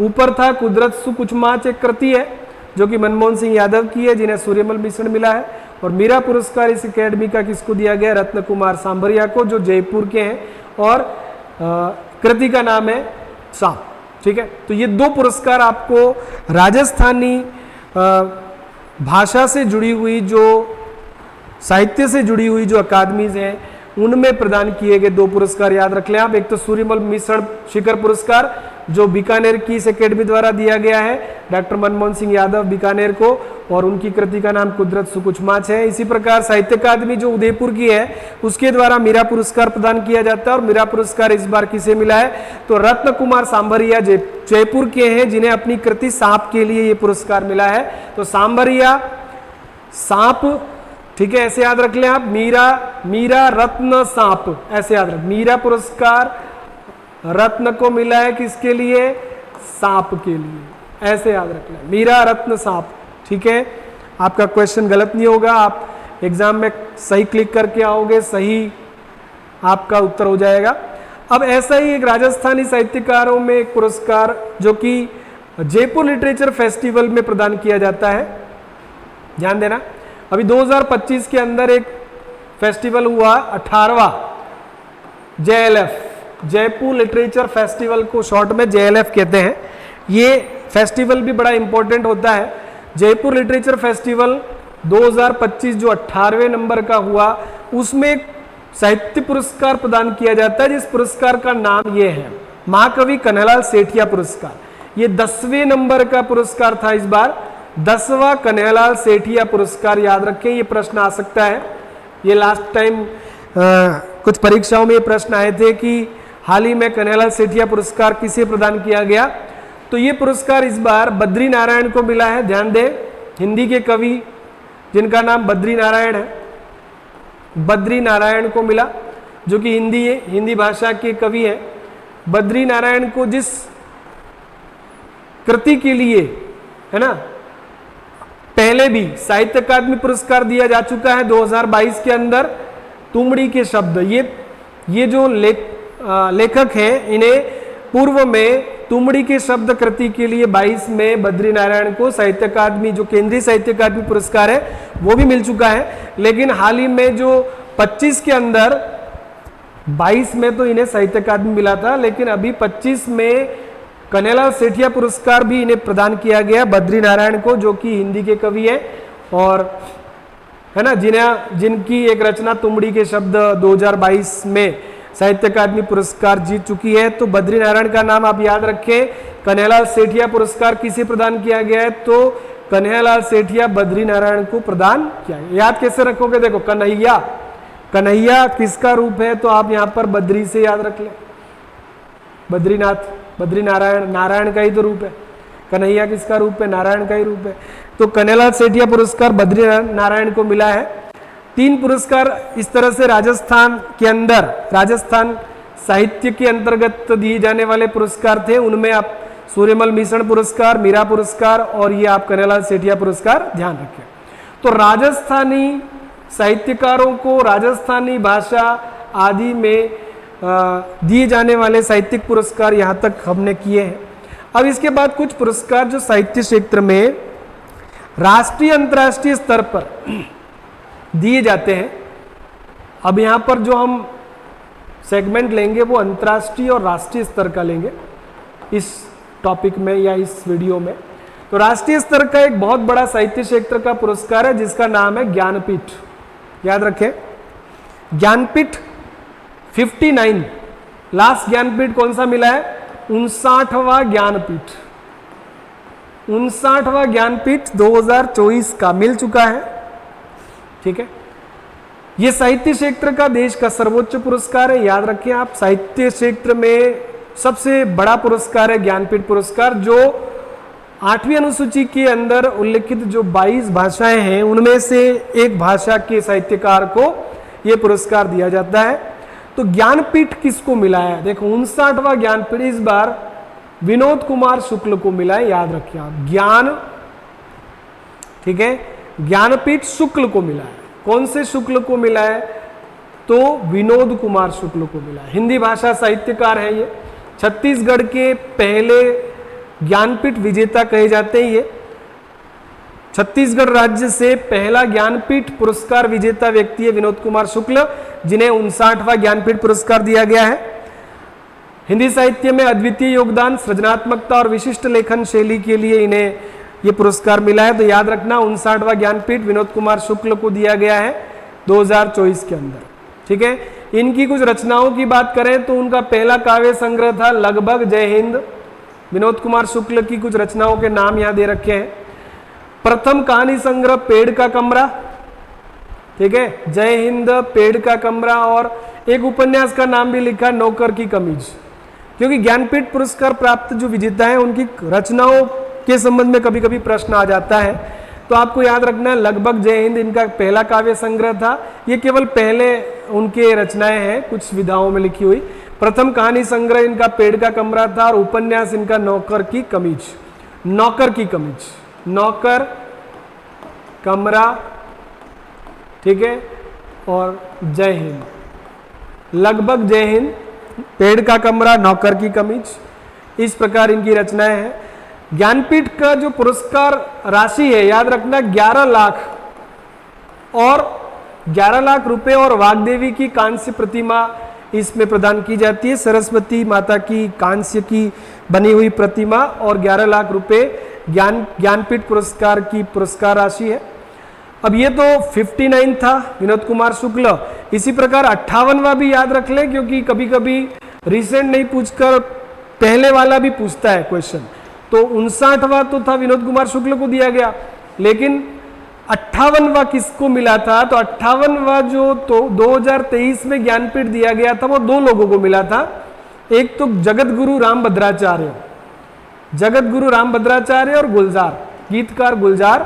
ऊपर था कुदरत सु कुछ माच, एक कृति है जो कि मनमोहन सिंह यादव की है, जिन्हें सूर्यमल मिश्र मिला है। और मीरा पुरस्कार इस एकेडमी का किसको दिया गया, रत्न कुमार सांभरिया को, जो जयपुर के हैं, और कृति का नाम है सांप, ठीक है। तो ये दो पुरस्कार आपको राजस्थानी भाषा से जुड़ी हुई, जो साहित्य से जुड़ी हुई जो अकादमीज हैं, उनमें प्रदान किए गए दो पुरस्कार याद रख लें आप। एक तो सूर्यमल मिश्र शिखर पुरस्कार, जो बीकानेर की इस एकेडमी द्वारा दिया गया है डॉक्टर मनमोहन सिंह यादव बीकानेर को, और उनकी कृति का नाम कुदरत सु कुछ माच है। इसी प्रकार साहित्य अकादमी जो उदयपुर की है, उसके द्वारा मीरा पुरस्कार प्रदान किया जाता है, और मीरा पुरस्कार इस बार किसे मिला है, तो रत्न कुमार सांभरिया जयपुर के हैं, जिन्हें अपनी कृति सांप के लिए ये पुरस्कार मिला है। तो सांभरिया, सांप, ठीक है, ऐसे याद रख लें आप, मीरा रत्न सांप, ऐसे याद रख। मीरा पुरस्कार रत्न को मिला है, किसके लिए, सांप के लिए, ऐसे याद रख लें, मीरा रत्न सांप, ठीक है। आपका क्वेश्चन गलत नहीं होगा, आप एग्जाम में सही क्लिक करके आओगे, सही आपका उत्तर हो जाएगा। अब ऐसा ही एक राजस्थानी साहित्यकारों में एक पुरस्कार जो कि जयपुर लिटरेचर फेस्टिवल में प्रदान किया जाता है, ध्यान देना। अभी 2025 के अंदर एक फेस्टिवल हुआ, 18वां JLF, जयपुर लिटरेचर फेस्टिवल को शॉर्ट में JLF कहते हैं। ये फेस्टिवल भी बड़ा इंपॉर्टेंट होता है। जयपुर लिटरेचर फेस्टिवल 2025 जो 18वें नंबर का हुआ, उसमें साहित्य पुरस्कार प्रदान किया जाता है, जिस पुरस्कार का नाम ये है महाकवि कन्हैयालाल सेठिया पुरस्कार। ये 10वें नंबर का पुरस्कार था इस बार, 10वां कन्हैयालाल सेठिया पुरस्कार, याद रखें, ये प्रश्न आ सकता है। ये लास्ट टाइम कुछ परीक्षाओं में ये प्रश्न आए थे कि हाल ही में कन्हैयालाल सेठिया पुरस्कार किसे प्रदान किया गया, तो ये पुरस्कार इस बार बद्री नारायण को मिला है। ध्यान दें, हिंदी के कवि जिनका नाम बद्री नारायण है, बद्री नारायण को मिला, जो कि हिंदी भाषा के कवि हैं। बद्री नारायण को जिस कृति के लिए, है ना, पहले भी साहित्य अकादमी पुरस्कार दिया जा चुका है 2022 के अंदर, तुमड़ी के शब्द, ये जो लेखक हैं, इन्हें पूर्व में तुमड़ी के शब्द कृति के लिए 22 में बद्री नारायण को साहित्य अकादमी, जो केंद्रीय साहित्य अकादमी पुरस्कार है, वो भी मिल चुका है। लेकिन हाल ही में जो 25 के अंदर, 22 में तो इन्हें साहित्य अकादमी मिला था, लेकिन अभी 25 में कन्हैयालाल सेठिया पुरस्कार भी इन्हें प्रदान किया गया बद्री नारायण को, जो कि हिंदी के कवि हैं, और है ना, जिनकी एक रचना तुमड़ी के शब्द 2022 में साहित्य अकादमी पुरस्कार जीत चुकी है। तो बद्री नारायण का नाम आप याद रखें। कन्हैयालाल सेठिया पुरस्कार किसे प्रदान किया गया है? तो कन्हैयालाल सेठिया बद्री नारायण को प्रदान किया गया। याद कैसे रखोगे? देखो कन्हैया, कन्हैया किसका रूप है? तो आप यहां पर बद्री से याद रख लें, बद्रीनाथ, बद्री नारायण, नारायण का ही तो रूप है। कन्हैया किसका रूप है? नारायण का ही रूप है। तो कन्हैयालाल सेठिया पुरस्कार बद्री नारायण को मिला है। 3 पुरस्कार इस तरह से राजस्थान के अंदर, राजस्थान साहित्य के अंतर्गत दिए जाने वाले पुरस्कार थे। उनमें आप सूर्यमल मिश्रण पुरस्कार, मीरा पुरस्कार और ये आप कन्हैयालाल सेठिया पुरस्कार ध्यान रखें। तो राजस्थानी साहित्यकारों को राजस्थानी भाषा आदि में दिए जाने वाले साहित्यिक पुरस्कार यहाँ तक हमने किए हैं। अब इसके बाद कुछ पुरस्कार जो साहित्य क्षेत्र में राष्ट्रीय अंतर्राष्ट्रीय स्तर पर दिए जाते हैं। अब यहाँ पर जो हम सेगमेंट लेंगे वो अंतर्राष्ट्रीय और राष्ट्रीय स्तर का लेंगे इस टॉपिक में या इस वीडियो में। तो राष्ट्रीय स्तर का एक बहुत बड़ा साहित्य क्षेत्र का पुरस्कार है जिसका नाम है ज्ञानपीठ। याद रखें, ज्ञानपीठ 59, लास्ट ज्ञानपीठ कौन सा मिला है? 59वां ज्ञानपीठ, 59वां ज्ञानपीठ 2024 का मिल चुका है। ठीक है, यह साहित्य क्षेत्र का देश का सर्वोच्च पुरस्कार है। याद रखें आप, साहित्य क्षेत्र में सबसे बड़ा पुरस्कार है ज्ञानपीठ पुरस्कार, जो 8वीं अनुसूची के अंदर उल्लिखित जो 22 भाषाएं हैं उनमें से एक भाषा के साहित्यकार को यह पुरस्कार दिया जाता है। तो ज्ञानपीठ किसको मिला है? देखो 59वां ज्ञानपीठ इस बार विनोद कुमार शुक्ल को मिला है। याद रखिए आप, ज्ञान, ठीक है, ज्ञानपीठ शुक्ल को मिला है। कौन से शुक्ल को मिला है? तो विनोद कुमार शुक्ल को मिला है। हिंदी भाषा साहित्यकार है ये, छत्तीसगढ़ के पहले ज्ञानपीठ विजेता कहे जाते हैं। ये छत्तीसगढ़ राज्य से पहला ज्ञानपीठ पुरस्कार विजेता व्यक्ति है विनोद कुमार शुक्ल, जिन्हें 59वां ज्ञानपीठ पुरस्कार दिया गया है। हिंदी साहित्य में अद्वितीय योगदान, सृजनात्मकता और विशिष्ट लेखन शैली के लिए इन्हें यह पुरस्कार मिला है। तो याद रखना 59वां ज्ञानपीठ विनोद कुमार शुक्ल को दिया गया है 2024 के अंदर। ठीक है, इनकी कुछ रचनाओं की बात करें तो उनका पहला काव्य संग्रह था लगभग जय हिंद। विनोद कुमार शुक्ल की कुछ रचनाओं के नाम यहां दे रखे हैं। प्रथम कहानी संग्रह पेड़ का कमरा, ठीक है, जय हिंद, पेड़ का कमरा, और एक उपन्यास का नाम भी लिखा है नौकर की कमीज। क्योंकि ज्ञानपीठ पुरस्कार प्राप्त जो विजेता है उनकी रचनाओं के संबंध में कभी कभी प्रश्न आ जाता है, तो आपको याद रखना है लगभग जय हिंद इनका पहला काव्य संग्रह था। ये केवल पहले उनके रचनाएं हैं कुछ विधाओं में लिखी हुई। प्रथम कहानी संग्रह इनका पेड़ का कमरा था और उपन्यास इनका नौकर की कमीज। नौकर की कमीज, नौकर, कमरा, ठीक है, और जय हिंद, लगभग जय हिंद, पेड़ का कमरा, नौकर की कमीज, इस प्रकार इनकी रचनाएं हैं। ज्ञानपीठ का जो पुरस्कार राशि है याद रखना 11 लाख और 11 लाख रुपए और वाग्देवी की कांस्य प्रतिमा इसमें प्रदान की जाती है। सरस्वती माता की कांस्य की बनी हुई प्रतिमा और 11 लाख रुपए ज्ञानपीठ पुरस्कार की पुरस्कार राशि है। अब ये तो 59 था विनोद कुमार शुक्ल। इसी प्रकार 58वां भी याद रख लें, क्योंकि कभी कभी रिसेंट नहीं पूछकर पहले वाला भी पूछता है क्वेश्चन। तो 59वां तो था विनोद कुमार शुक्ल को दिया गया, लेकिन 58वां किसको मिला था? तो 58वां जो तो 2023 में ज्ञानपीठ दिया गया था वो 2 लोगों को मिला था। एक तो जगत गुरु रामभद्राचार्य, जगत गुरु रामभद्राचार्य और गुलजार, गीतकार गुलजार,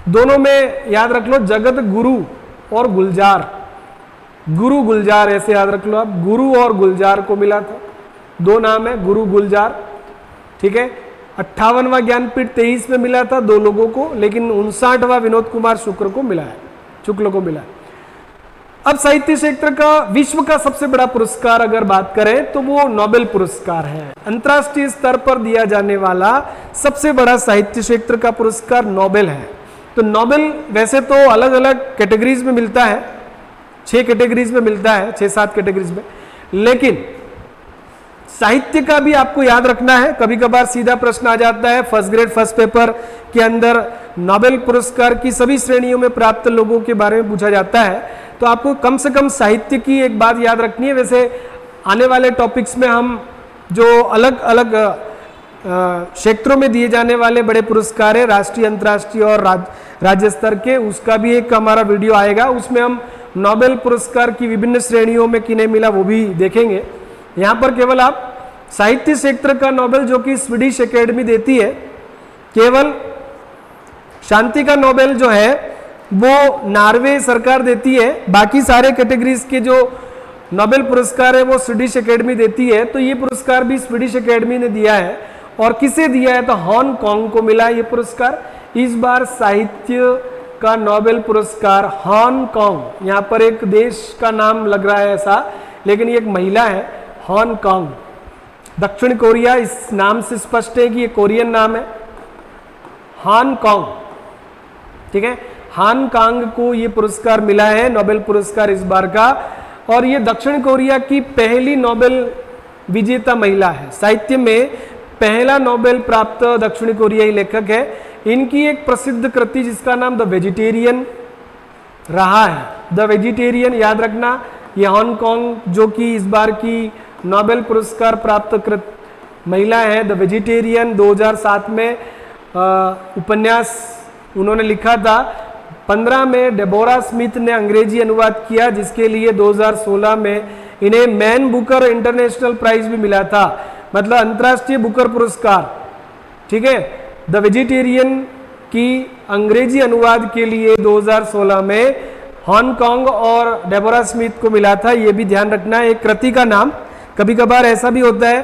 दोनों में याद रख लो जगत गुरु और गुलजार, गुरु गुलजार ऐसे याद रख लो आप, गुरु और गुलजार को मिला था। 2 नाम है, गुरु गुलजार। ठीक है, 58वां ज्ञानपीठ 23 में मिला था 2 लोगों को, लेकिन 59वां विनोद कुमार शुक्ल को मिला है, शुक्ल को मिला है। अब साहित्य क्षेत्र का विश्व का सबसे बड़ा पुरस्कार अगर बात करें तो वो नोबेल पुरस्कार है। अंतर्राष्ट्रीय स्तर पर दिया जाने वाला सबसे बड़ा साहित्य क्षेत्र का पुरस्कार नोबेल है। तो नोबेल वैसे तो अलग अलग कैटेगरीज में मिलता है, 6 कैटेगरीज में मिलता है, 6-7 कैटेगरीज में, लेकिन साहित्य का भी आपको याद रखना है। कभी कभार सीधा प्रश्न आ जाता है फर्स्ट ग्रेड फर्स्ट पेपर के अंदर, नोबेल पुरस्कार की सभी श्रेणियों में प्राप्त लोगों के बारे में पूछा जाता है। तो आपको कम से कम साहित्य की एक बात याद रखनी है। वैसे आने वाले टॉपिक्स में हम जो अलग अलग क्षेत्रों में दिए जाने वाले बड़े पुरस्कार है, राष्ट्रीय, अंतर्राष्ट्रीय और राज्य स्तर के, उसका भी एक हमारा वीडियो आएगा। उसमें हम नोबेल पुरस्कार की विभिन्न श्रेणियों में किन्हें मिला वो भी देखेंगे। यहाँ पर केवल आप साहित्य क्षेत्र का नोबेल जो कि स्वीडिश एकेडमी देती है, केवल शांति का नोबेल जो है वो नॉर्वे सरकार देती है, बाकी सारे कैटेगरीज के जो नोबेल पुरस्कार है वो स्वीडिश एकेडमी देती है। तो ये पुरस्कार भी स्वीडिश एकेडमी ने दिया है। और किसे दिया है? तो हांगकांग को मिला ये पुरस्कार। इस बार साहित्य का नोबेल पुरस्कार हांगकांग, यहाँ पर एक देश का नाम लग रहा है ऐसा, लेकिन ये एक महिला है, हांगकांग। दक्षिण कोरिया इस नाम से स्पष्ट है कि ये कोरियन नाम है, हांगकांग, ठीक है। हांगकांग को ये पुरस्कार मिला है, नोबेल पुरस्कार इस बार का। और ये दक्षिण कोरिया की पहली नोबेल विजेता महिला है। साहित्य में पहला नोबेल प्राप्त दक्षिण कोरियाई लेखक है। इनकी एक प्रसिद्ध कृति जिसका नाम द वेजिटेरियन रहा है। द वेजिटेरियन याद रखना, ये हांगकांग जो कि इस बार की नोबेल पुरस्कार प्राप्त महिला है। द वेजिटेरियन 2007 में उपन्यास उन्होंने लिखा था। 15 में डेबोरा स्मिथ ने अंग्रेजी अनुवाद किया, जिसके लिए 2016 में इन्हें मैन बुकर इंटरनेशनल प्राइज भी मिला था, मतलब अंतर्राष्ट्रीय बुकर पुरस्कार, ठीक है। द वेजिटेरियन की अंग्रेजी अनुवाद के लिए 2016 में हांगकांग और डेबोरा स्मिथ को मिला था। ये भी ध्यान रखना है एक कृति का नाम। कभी कभार ऐसा भी होता है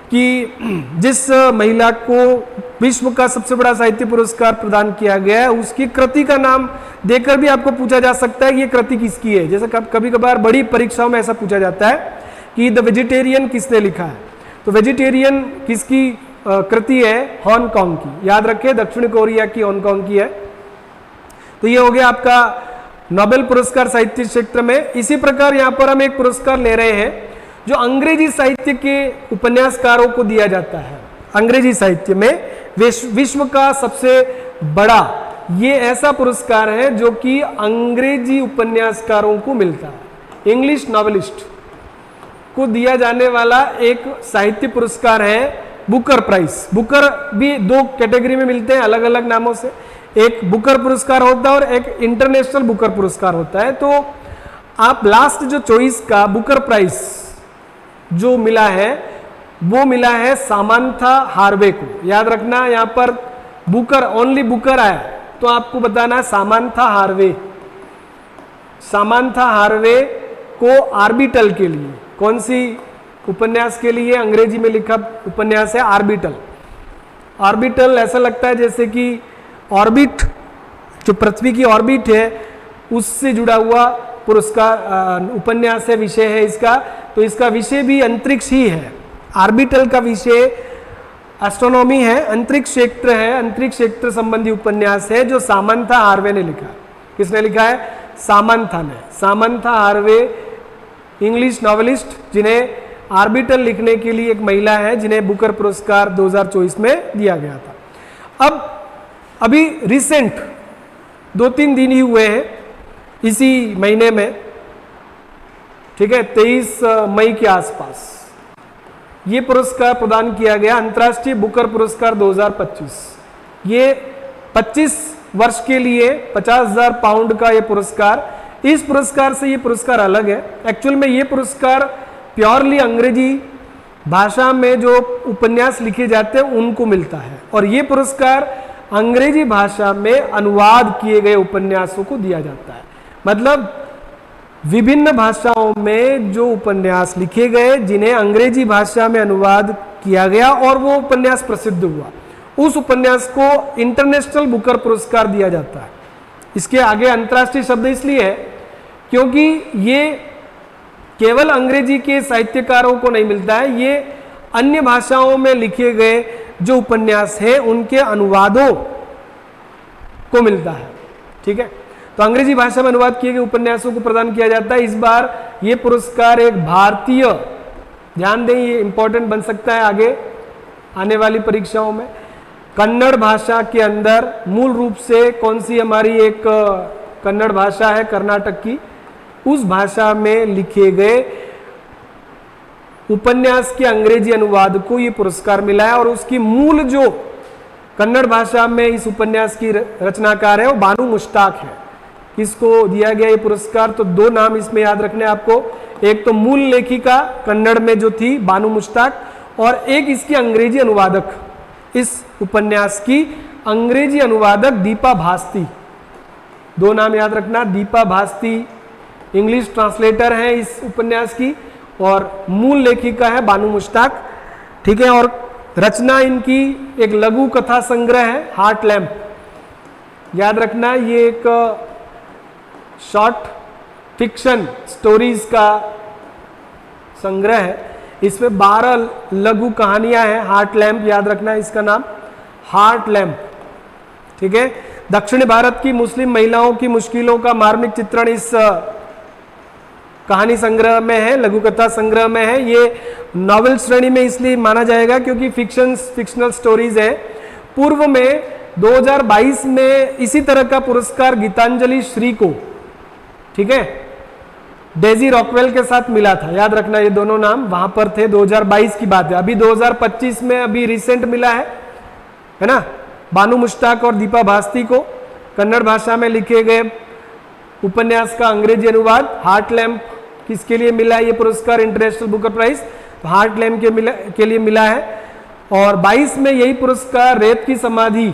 कि जिस महिला को विश्व का सबसे बड़ा साहित्य पुरस्कार प्रदान किया गया है, उसकी कृति का नाम देकर भी आपको पूछा जा सकता है कि ये कृति किसकी है। जैसे कभी कभार बड़ी परीक्षाओं में ऐसा पूछा जाता है कि द वेजिटेरियन किसने लिखा है, तो वेजिटेरियन किसकी कृति है? हांगकांग की। याद रखें, दक्षिण कोरिया की हांगकांग की है। तो ये हो गया आपका नोबेल पुरस्कार साहित्य क्षेत्र में। इसी प्रकार यहाँ पर हम एक पुरस्कार ले रहे हैं जो अंग्रेजी साहित्य के उपन्यासकारों को दिया जाता है। अंग्रेजी साहित्य में विश्व का सबसे बड़ा ये ऐसा पुरस्कार है जो कि अंग्रेजी उपन्यासकारों को मिलता है। इंग्लिश नॉवेलिस्ट को दिया जाने वाला एक साहित्य पुरस्कार है बुकर प्राइज। बुकर भी दो कैटेगरी में मिलते हैं अलग अलग नामों से। एक बुकर पुरस्कार होता है और एक इंटरनेशनल बुकर पुरस्कार होता है। तो आप लास्ट जो चॉइस का बुकर प्राइज जो मिला है वो मिला है सामांथा हार्वे को। याद रखना, यहाँ पर बुकर ओनली बुकर आया तो आपको बताना है सामांथा हार्वे। सामांथा हार्वे को आर्बिटल के लिए, कौन सी उपन्यास के लिए? अंग्रेजी में लिखा उपन्यास है आर्बिटल। आर्बिटल ऐसा लगता है जैसे कि ऑर्बिट, जो पृथ्वी की ऑर्बिट है उससे जुड़ा हुआ पुरस्कार उपन्यास है, विषय है इसका। तो इसका विषय भी अंतरिक्ष ही है। आर्बिटल का विषय एस्ट्रोनॉमी है, अंतरिक्ष क्षेत्र है, अंतरिक्ष क्षेत्र संबंधी उपन्यास है जो सामंथा हार्वे ने लिखा। किसने लिखा है? सामंथा ने। सामंथा हार्वे इंग्लिश नॉवेलिस्ट, जिन्हें आर्बिटल लिखने के लिए एक महिला है, जिन्हें बुकर पुरस्कार 2024 में दिया गया था। अब अभी रिसेंट 2-3 दिन ही हुए हैं इसी महीने में, ठीक है, 23 मई के आसपास ये पुरस्कार प्रदान किया गया, अंतर्राष्ट्रीय बुकर पुरस्कार 2025। ये 25 वर्ष के लिए 50,000 पाउंड का ये पुरस्कार। इस पुरस्कार से ये पुरस्कार अलग है। एक्चुअल में ये पुरस्कार प्योरली अंग्रेजी भाषा में जो उपन्यास लिखे जाते हैं उनको मिलता है, और ये पुरस्कार अंग्रेजी भाषा में अनुवाद किए गए उपन्यासों को दिया जाता है। मतलब विभिन्न भाषाओं में जो उपन्यास लिखे गए जिन्हें अंग्रेजी भाषा में अनुवाद किया गया और वो उपन्यास प्रसिद्ध हुआ, उस उपन्यास को इंटरनेशनल बुकर पुरस्कार दिया जाता है। इसके आगे अंतर्राष्ट्रीय शब्द इसलिए है क्योंकि ये केवल अंग्रेजी के साहित्यकारों को नहीं मिलता है, ये अन्य भाषाओं में लिखे गए जो उपन्यास हैं उनके अनुवादों को मिलता है, ठीक है। तो अंग्रेजी भाषा में अनुवाद किए गए उपन्यासों को प्रदान किया जाता है। इस बार ये पुरस्कार एक भारतीय, ध्यान दें ये इंपॉर्टेंट बन सकता है आगे आने वाली परीक्षाओं में, कन्नड़ भाषा के अंदर मूल रूप से कौन सी हमारी एक कन्नड़ भाषा है कर्नाटक की, उस भाषा में लिखे गए उपन्यास के अंग्रेजी अनुवाद को ये पुरस्कार मिला है। और उसकी मूल जो कन्नड़ भाषा में इस उपन्यास की रचनाकार है वो बानू मुश्ताक है। किसको दिया गया ये पुरस्कार? तो दो नाम इसमें याद रखने आपको, एक तो मूल लेखिका कन्नड़ में जो थी बानू मुश्ताक, और एक इसकी अंग्रेजी अनुवादक, इस उपन्यास की अंग्रेजी अनुवादक दीपा भास्ती। दो नाम याद रखना, दीपा भास्ती इंग्लिश ट्रांसलेटर है इस उपन्यास की और मूल लेखिका है बानू मुश्ताक, ठीक है। और रचना इनकी एक लघु कथा संग्रह है हार्ट लैम्प, याद रखना ये एक शॉर्ट फिक्शन स्टोरीज का संग्रह है। इसमें 12 लघु कहानियां हैं। हार्ट लैम्प याद रखना इसका नाम, हार्ट लैम्प, ठीक है। दक्षिण भारत की मुस्लिम महिलाओं की मुश्किलों का मार्मिक चित्रण इस कहानी संग्रह में है, लघु कथा संग्रह में है। ये नॉवेल श्रेणी में इसलिए माना जाएगा क्योंकि फिक्शनल स्टोरीज है। पूर्व में 2022 में इसी तरह का पुरस्कार गीतांजलि श्री को, ठीक है, डेजी रॉकवेल के साथ मिला था। याद रखना ये दोनों नाम वहां पर थे, 2022 की बात है। अभी 2025 में अभी रिसेंट मिला है ना, बानू मुश्ताक और दीपा भास्ती को कन्नड़ भाषा में लिखे गए उपन्यास का अंग्रेजी अनुवाद हार्ट लैम्प किसके लिए मिला है ये पुरस्कार? International Booker Prize Heart Lamp के लिए मिला है। और 22 में यही पुरस्कार रेत की समाधि,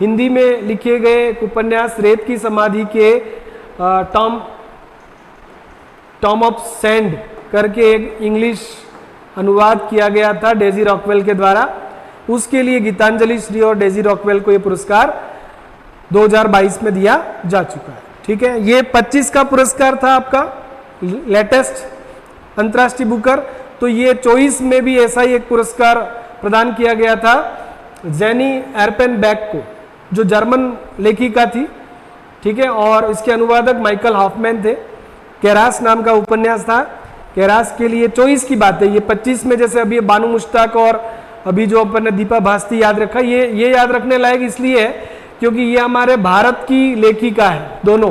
हिंदी में लिखे गए उपन्यास रेत की समाधि के टॉम ऑफ सैंड करके एक इंग्लिश अनुवाद किया गया था डेजी रॉकवेल के द्वारा, उसके लिए गीतांजलि श्री और डेजी रॉकवेल को यह पुरस्कार 2022 में दिया जा चुका है, ठीक है। ये 25 का पुरस्कार था आपका लेटेस्ट अंतर्राष्ट्रीय बुकर। तो ये 24 में भी ऐसा ही एक पुरस्कार प्रदान किया गया था जेनी एरपेनबैक को, जो जर्मन लेखिका थी, ठीक है, और इसके अनुवादक माइकल हॉफमैन थे। केरास नाम का उपन्यास था, केरास के लिए 24 की बात है। ये 25 में जैसे अभी बानू मुश्ताक और अभी जो अपन ने दीपा भास्ती याद रखा, ये याद रखने लायक इसलिए है क्योंकि ये हमारे भारत की लेखिका है दोनों,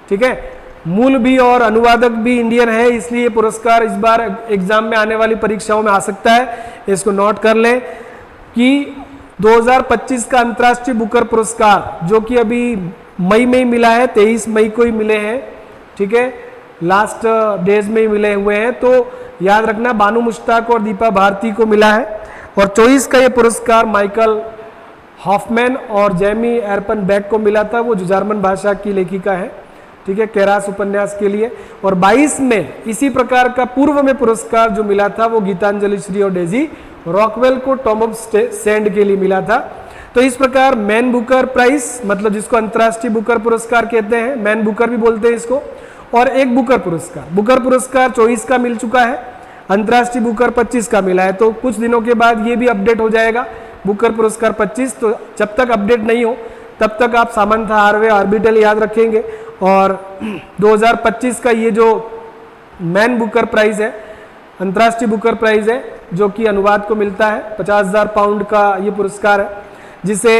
ठीक है। मूल भी और अनुवादक भी इंडियन है, इसलिए पुरस्कार इस बार एग्जाम में आने वाली परीक्षाओं में आ सकता है। इसको नोट कर लें कि 2025 का अंतर्राष्ट्रीय बुकर पुरस्कार जो कि अभी मई में ही मिला है, 23 मई को ही मिले हैं, ठीक है, लास्ट डेज में ही मिले हुए हैं। तो याद रखना बानू मुश्ताक और दीपा भारती को मिला है। और 24 का ये पुरस्कार माइकल हॉफमैन और जेमी एरपेनबैक को मिला था, वो जो जर्मन भाषा की लेखिका है, ठीक है, केरास उपन्यास के लिए। और 22 में इसी प्रकार का पूर्व में पुरस्कार जो मिला था वो गीतांजलि श्री और डेजी रॉकवेल को टॉम ऑफ सैंड के लिए मिला था। तो इस प्रकार मैन बुकर प्राइज, मतलब जिसको अंतर्राष्ट्रीय बुकर पुरस्कार कहते हैं, मैन बुकर भी बोलते हैं इसको, और एक बुकर पुरस्कार 24 का मिल चुका है, अंतर्राष्ट्रीय बुकर 25 का मिला है। तो कुछ दिनों के बाद ये भी अपडेट हो जाएगा बुकर पुरस्कार 25। तो जब तक अपडेट नहीं हो तब तक आप सामंथा, हार्वे, ऑर्बिटल याद रखेंगे। और 2025 का ये जो मैन बुकर प्राइज है, अंतर्राष्ट्रीय बुकर प्राइज है, जो कि अनुवाद को मिलता है, 50,000 पाउंड का ये पुरस्कार है, जिसे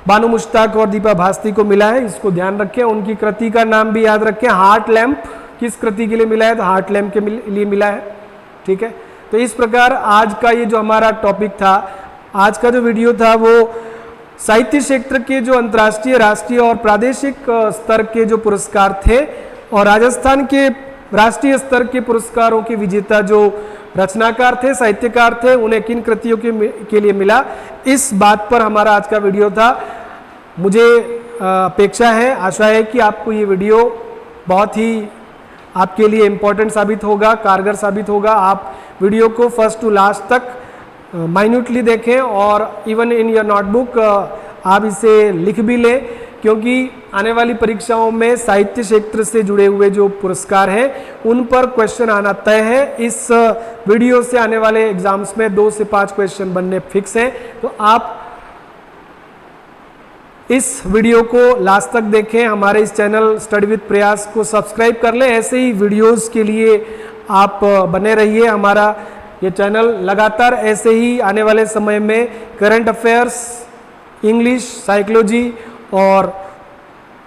बानू मुश्ताक और दीपा भास्ती को मिला है। इसको ध्यान रखें। उनकी कृति का नाम भी याद रखें, हार्ट लैम्प। किस कृति के लिए मिला है? तो हार्ट लैम्प के लिए मिला है, ठीक है। तो इस प्रकार आज का ये जो हमारा टॉपिक था, आज का जो वीडियो था, वो साहित्य क्षेत्र के जो अंतर्राष्ट्रीय, राष्ट्रीय और प्रादेशिक स्तर के जो पुरस्कार थे और राजस्थान के राष्ट्रीय स्तर के पुरस्कारों के विजेता जो रचनाकार थे, साहित्यकार थे, उन्हें किन कृतियों के लिए मिला, इस बात पर हमारा आज का वीडियो था। मुझे अपेक्षा है, आशा है कि आपको ये वीडियो बहुत ही आपके लिए इम्पोर्टेंट साबित होगा, कारगर साबित होगा। आप वीडियो को फर्स्ट टू लास्ट तक माइन्यूटली देखें और इवन इन योर नोटबुक आप इसे लिख भी लें, क्योंकि आने वाली परीक्षाओं में साहित्य क्षेत्र से जुड़े हुए जो पुरस्कार हैं उन पर क्वेश्चन आना तय है। इस वीडियो से आने वाले एग्जाम्स में 2 से 5 क्वेश्चन बनने फिक्स हैं। तो आप इस वीडियो को लास्ट तक देखें, हमारे इस चैनल स्टडी विद प्रयास को सब्सक्राइब कर लें। ऐसे ही वीडियोस के लिए आप बने रहिए। हमारा ये चैनल लगातार ऐसे ही आने वाले समय में करंट अफेयर्स, इंग्लिश, साइकोलॉजी और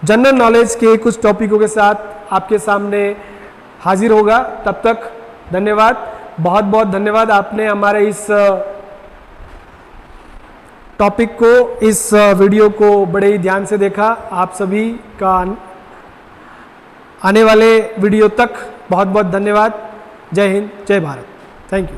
जनरल नॉलेज के कुछ टॉपिकों के साथ आपके सामने हाजिर होगा। तब तक धन्यवाद, बहुत बहुत धन्यवाद, आपने हमारे इस टॉपिक को, इस वीडियो को बड़े ही ध्यान से देखा। आप सभी का आने वाले वीडियो तक बहुत बहुत धन्यवाद। जय हिंद, जय भारत, थैंक यू।